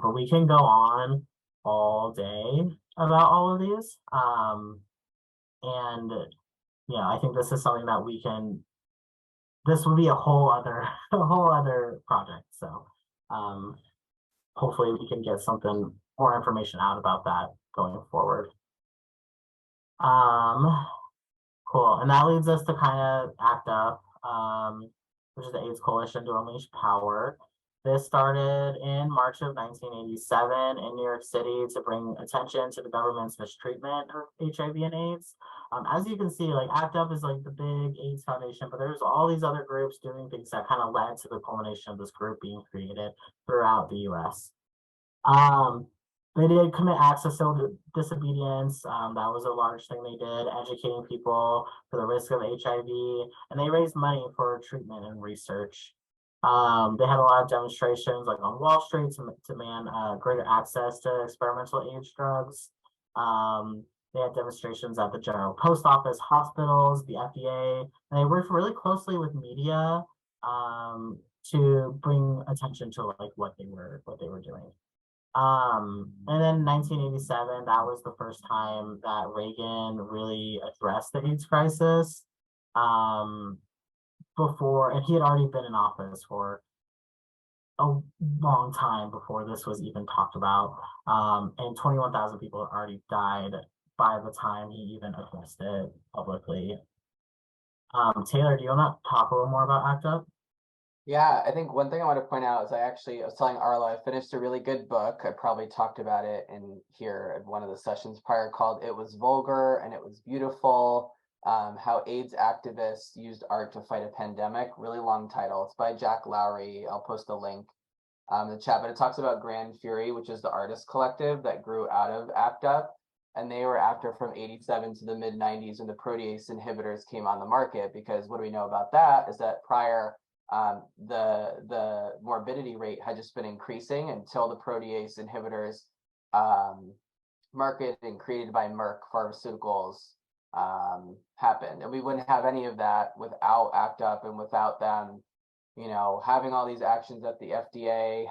But we can go on all day about all of these. And I think this is something that this would be a whole other project. So hopefully we can get more information out about that going forward. Cool. And that leads us to kind of ACT UP, which is the AIDS Coalition to Unleash Power. This started in March of 1987 in New York City to bring attention to the government's mistreatment of HIV and AIDS. As you can see, like ACT UP is like the big AIDS foundation, but there's all these other groups doing things that kind of led to the culmination of this group being created throughout the US. They did commit acts of civil disobedience. That was a large thing they did, educating people for the risk of HIV, and they raised money for treatment and research. They had a lot of demonstrations like on Wall Street to demand greater access to experimental AIDS drugs. They had demonstrations at the General Post Office, hospitals, the FDA, and they worked really closely with media to bring attention to like what they were doing. And then 1987, that was the first time that Reagan really addressed the AIDS crisis. And he had already been in office for a long time before this was even talked about. And 21,000 people had already died by the time he even addressed it publicly. Taylor, do you want to talk a little more about ACT UP? Yeah, I think one thing I want to point out is I was telling Arlo, I finished a really good book. I probably talked about it in here at one of the sessions prior, called It Was Vulgar and It Was Beautiful, How AIDS Activists Used Art to Fight a Pandemic. Really long title. It's by Jack Lowry. I'll post a link in the chat, but it talks about Grand Fury, which is the artist collective that grew out of ACT UP. And they were after from 87 to the mid 90s when the protease inhibitors came on the market, because what do we know about that is that prior the morbidity rate had just been increasing until the protease inhibitors marketed and created by Merck Pharmaceuticals happened. And we wouldn't have any of that without ACT UP and without them, you know, having all these actions at the FDA,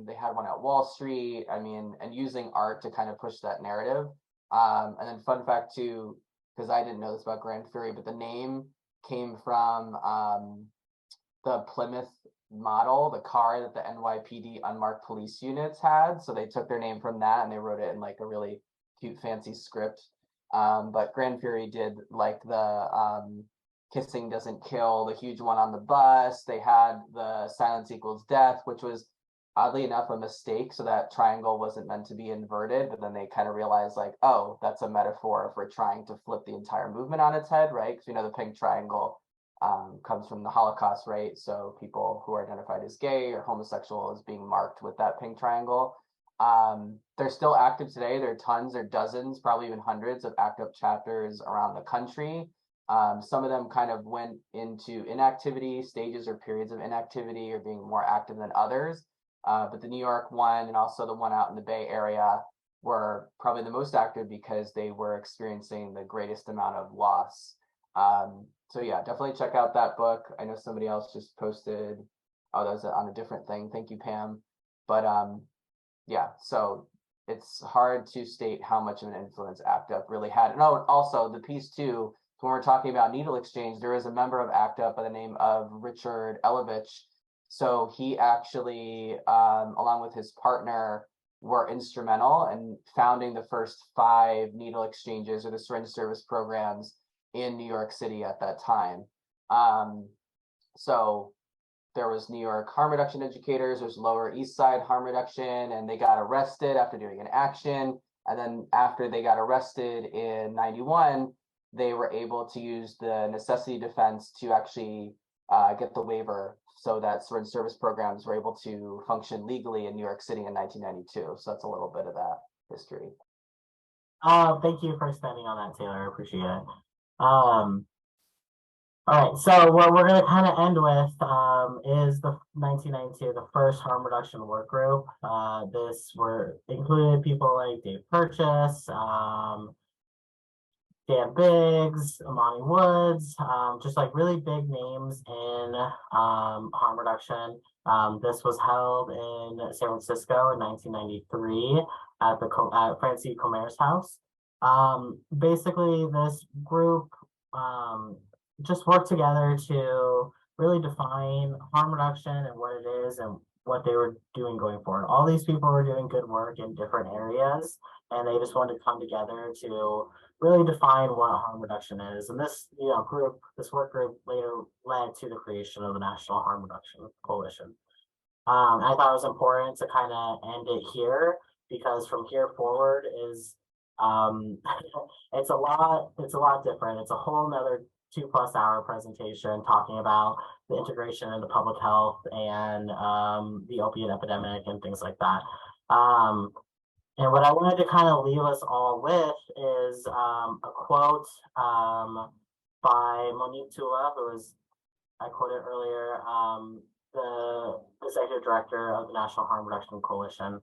they had one at Wall Street, I mean, and using art to kind of push that narrative. And then fun fact too, because I didn't know this about Grand Fury, but the name came from the Plymouth model, the car that the NYPD unmarked police units had. So they took their name from that and they wrote it in like a really cute, fancy script. But Grand Fury did like the Kissing Doesn't Kill, the huge one on the bus. They had the Silence Equals Death, which was oddly enough a mistake. So that triangle wasn't meant to be inverted, but then they kind of realized like, oh, that's a metaphor for trying to flip the entire movement on its head, right? Because we know the pink triangle comes from the Holocaust, right? So people who are identified as gay or homosexual is being marked with that pink triangle. They're still active today. There are dozens, probably even hundreds of ACT UP chapters around the country. Some of them kind of went into inactivity, stages or periods of inactivity, or being more active than others. But the New York one and also the one out in the Bay Area were probably the most active because they were experiencing the greatest amount of loss. So yeah, definitely check out that book. I know somebody else just posted, oh, that was on a different thing. Thank you, Pam. But yeah, so it's hard to state how much of an influence ACT UP really had. And also the piece too, when we're talking about needle exchange, there is a member of ACT UP by the name of Richard Elovich. So he actually, along with his partner, were instrumental in founding the first 5 needle exchanges or the syringe service programs in New York City at that time. So there was New York harm reduction educators, there's Lower East Side harm reduction, and they got arrested after doing an action. And then after they got arrested in 91, they were able to use the necessity defense to actually get the waiver so that syringe service programs were able to function legally in New York City in 1992. So that's a little bit of that history. Thank you for expanding on that, Taylor. I appreciate it. All right, so what we're going to kind of end with is the 1992, the first harm reduction work group. This included people like Dave Purchase, Dan Biggs, Amani Woods, just like really big names in harm reduction. This was held in San Francisco in 1993 at Francie Comer's house. Basically, this group just worked together to really define harm reduction and what it is and what they were doing going forward. All these people were doing good work in different areas, and they just wanted to come together to really define what harm reduction is. And this, this work group later led to the creation of the National Harm Reduction Coalition. I thought it was important to kind of end it here, because from here forward is it's a lot different. It's a whole nother 2+ hour presentation talking about the integration into public health and the opiate epidemic and things like that. And what I wanted to kind of leave us all with is a quote by Monique Tula, who was, I quoted earlier, the executive director of the National Harm Reduction Coalition.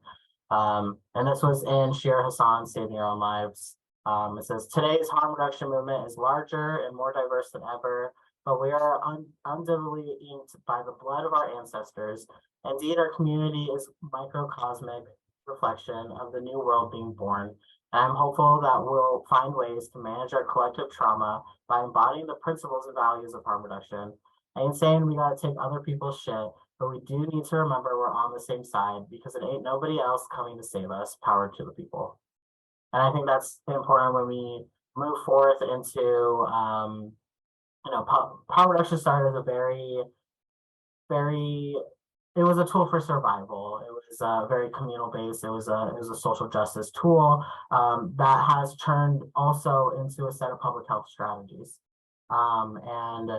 And this was in Shira Hassan's Saving Your Own Lives. It says, today's harm reduction movement is larger and more diverse than ever, but we are undoubtedly inked by the blood of our ancestors. Indeed, our community is microcosmic reflection of the new world being born. And I'm hopeful that we'll find ways to manage our collective trauma by embodying the principles and values of harm reduction. I ain't saying we gotta take other people's shit, but we do need to remember we're on the same side, because it ain't nobody else coming to save us. Power to the people. And I think that's important when we move forth into harm reduction started as a very, it was a tool for survival. It was very communal based. It was a social justice tool that has turned also into a set of public health strategies. And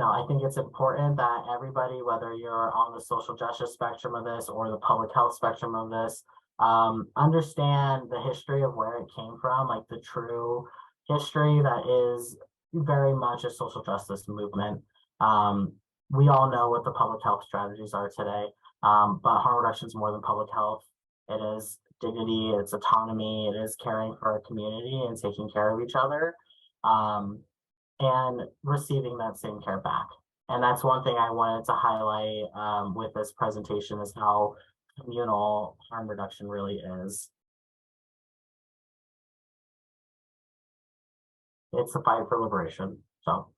I think it's important that everybody, whether you're on the social justice spectrum of this or the public health spectrum of this, understand the history of where it came from, like the true history that is very much a social justice movement. We all know what the public health strategies are today, but harm reduction is more than public health. It is dignity, it's autonomy, it is caring for our community and taking care of each other, and receiving that same care back. And that's one thing I wanted to highlight with this presentation, is how communal harm reduction really is. It's a fight for liberation. So.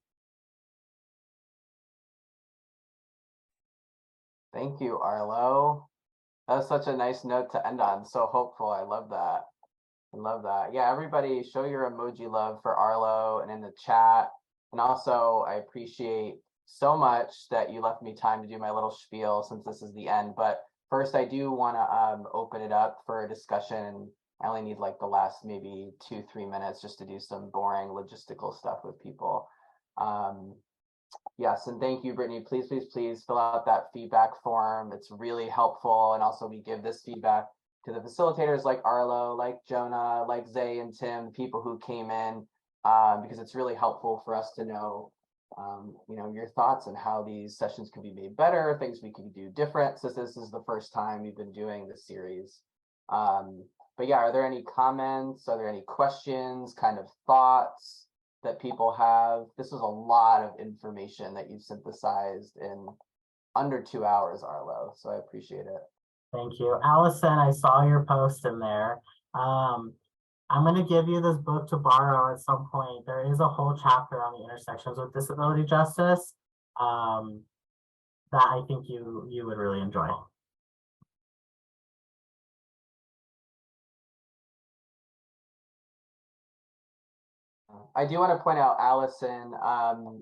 Thank you, Arlo. That's such a nice note to end on. So hopeful. I love that. I love that. Yeah, everybody show your emoji love for Arlo and in the chat. And also, I appreciate so much that you left me time to do my little spiel, since this is the end. But first, I do want to open it up for a discussion. I only need like the last maybe 2-3 minutes just to do some boring logistical stuff with people. Yes, and thank you, Brittany. Please, please, please fill out that feedback form. It's really helpful. And also we give this feedback to the facilitators like Arlo, like Jonah, like Zay and Tim, people who came in, because it's really helpful for us to know, your thoughts and how these sessions could be made better, things we can do different, since this is the first time we've been doing this series. But yeah, are there any comments? Are there any questions, kind of thoughts that people have? This is a lot of information that you've synthesized in under 2 hours, Arlo, so I appreciate it. Thank you. Allison, I saw your post in there. I'm going to give you this book to borrow at some point. There is a whole chapter on the intersections with disability justice that I think you would really enjoy. I do want to point out Allison.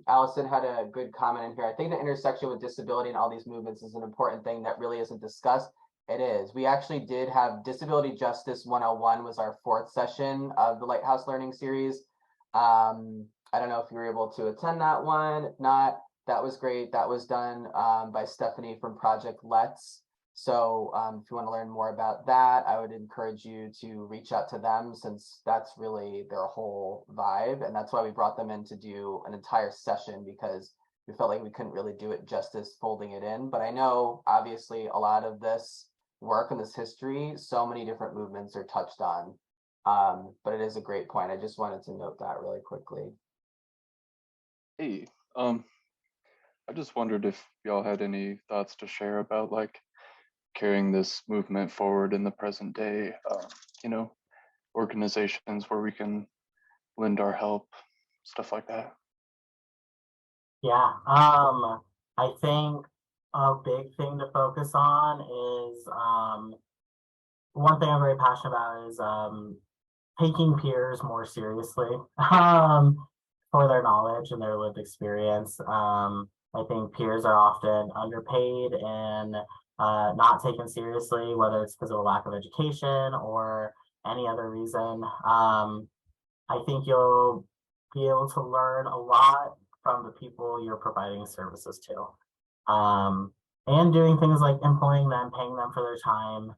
Allison had a good comment in here. I think the intersection with disability and all these movements is an important thing that really isn't discussed. It is. We actually did have Disability Justice 101 was our 4th session of the Lighthouse Learning Series. I don't know if you were able to attend that one. If not, that was great. That was done by Stephanie from Project Let's. So if you want to learn more about that, I would encourage you to reach out to them, since that's really their whole vibe. And that's why we brought them in to do an entire session, because we felt like we couldn't really do it justice folding it in. But I know obviously a lot of this work and this history, so many different movements are touched on. But it is a great point. I just wanted to note that really quickly. Hey, I just wondered if y'all had any thoughts to share about like carrying this movement forward in the present day, organizations where we can lend our help, stuff like that. Yeah, I think a big thing to focus on is one thing I'm very passionate about is taking peers more seriously for their knowledge and their lived experience. I think peers are often underpaid and not taken seriously, whether it's because of a lack of education or any other reason. I think you'll be able to learn a lot from the people you're providing services to. And doing things like employing them, paying them for their time,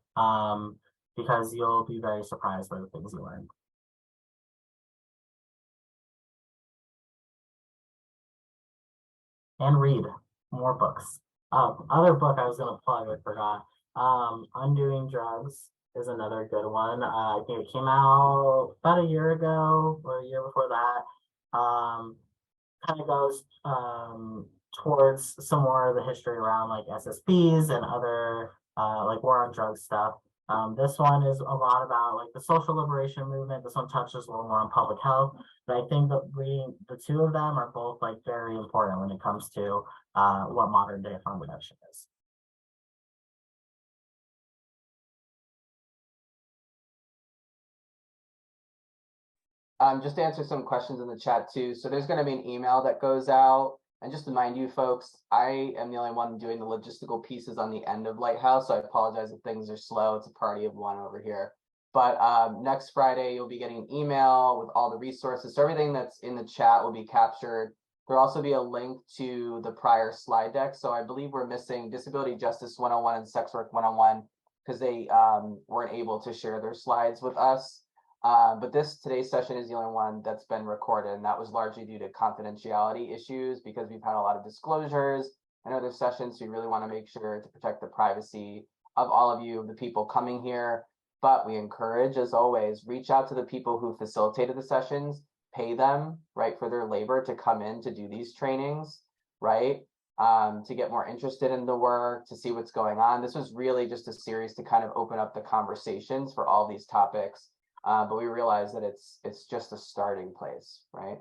because you'll be very surprised by the things you learn. And read more books. Other book I was going to plug, I forgot. Undoing Drugs is another good one. I think it came out about a year ago or a year before that. Kind of goes towards some more of the history around like SSPs and other like war on drugs stuff. This one is a lot about like the social liberation movement. This one touches a little more on public health. But I think that the two of them are both like very important when it comes to what modern day harm reduction is. Just to answer some questions in the chat too. So there's going to be an email that goes out. And just to remind you folks, I am the only one doing the logistical pieces on the end of Lighthouse. So I apologize if things are slow. It's a party of one over here. But next Friday, you'll be getting an email with all the resources. So everything that's in the chat will be captured. There'll also be a link to the prior slide deck. So I believe we're missing Disability Justice 101 and Sex Work 101 because they weren't able to share their slides with us. But today's session is the only one that's been recorded, and that was largely due to confidentiality issues because we've had a lot of disclosures and other sessions. So we really want to make sure to protect the privacy of all of you, the people coming here. But we encourage, as always, reach out to the people who facilitated the sessions, pay them, right, for their labor to come in to do these trainings, right, to get more interested in the work, to see what's going on. This was really just a series to kind of open up the conversations for all these topics. But we realize that it's just a starting place, right?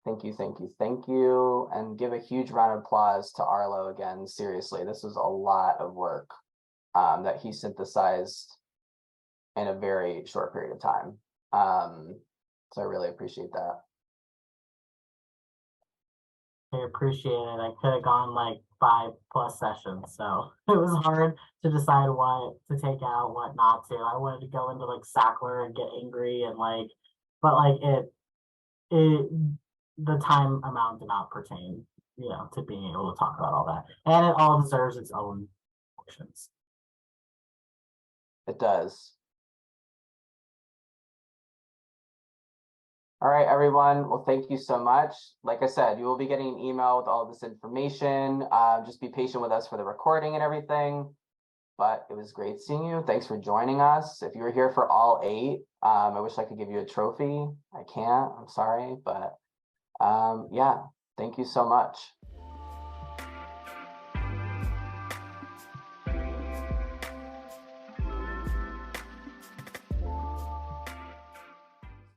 Thank you, thank you, thank you. And give a huge round of applause to Arlo again. Seriously, this was a lot of work that he synthesized in a very short period of time. So I really appreciate that. I appreciate it. I could have gone like 5+ sessions, so it was hard to decide what to take out, what not to. I wanted to go into like Sackler and get angry and like, but like the time amount did not pertain, you know, to being able to talk about all that, and it all deserves its own portions. It does. All right, everyone. Well, thank you so much. Like I said, you will be getting an email with all of this information. Just be patient with us for the recording and everything. But it was great seeing you. Thanks for joining us. If you were here for all 8, I wish I could give you a trophy. I can't. I'm sorry. But yeah, thank you so much.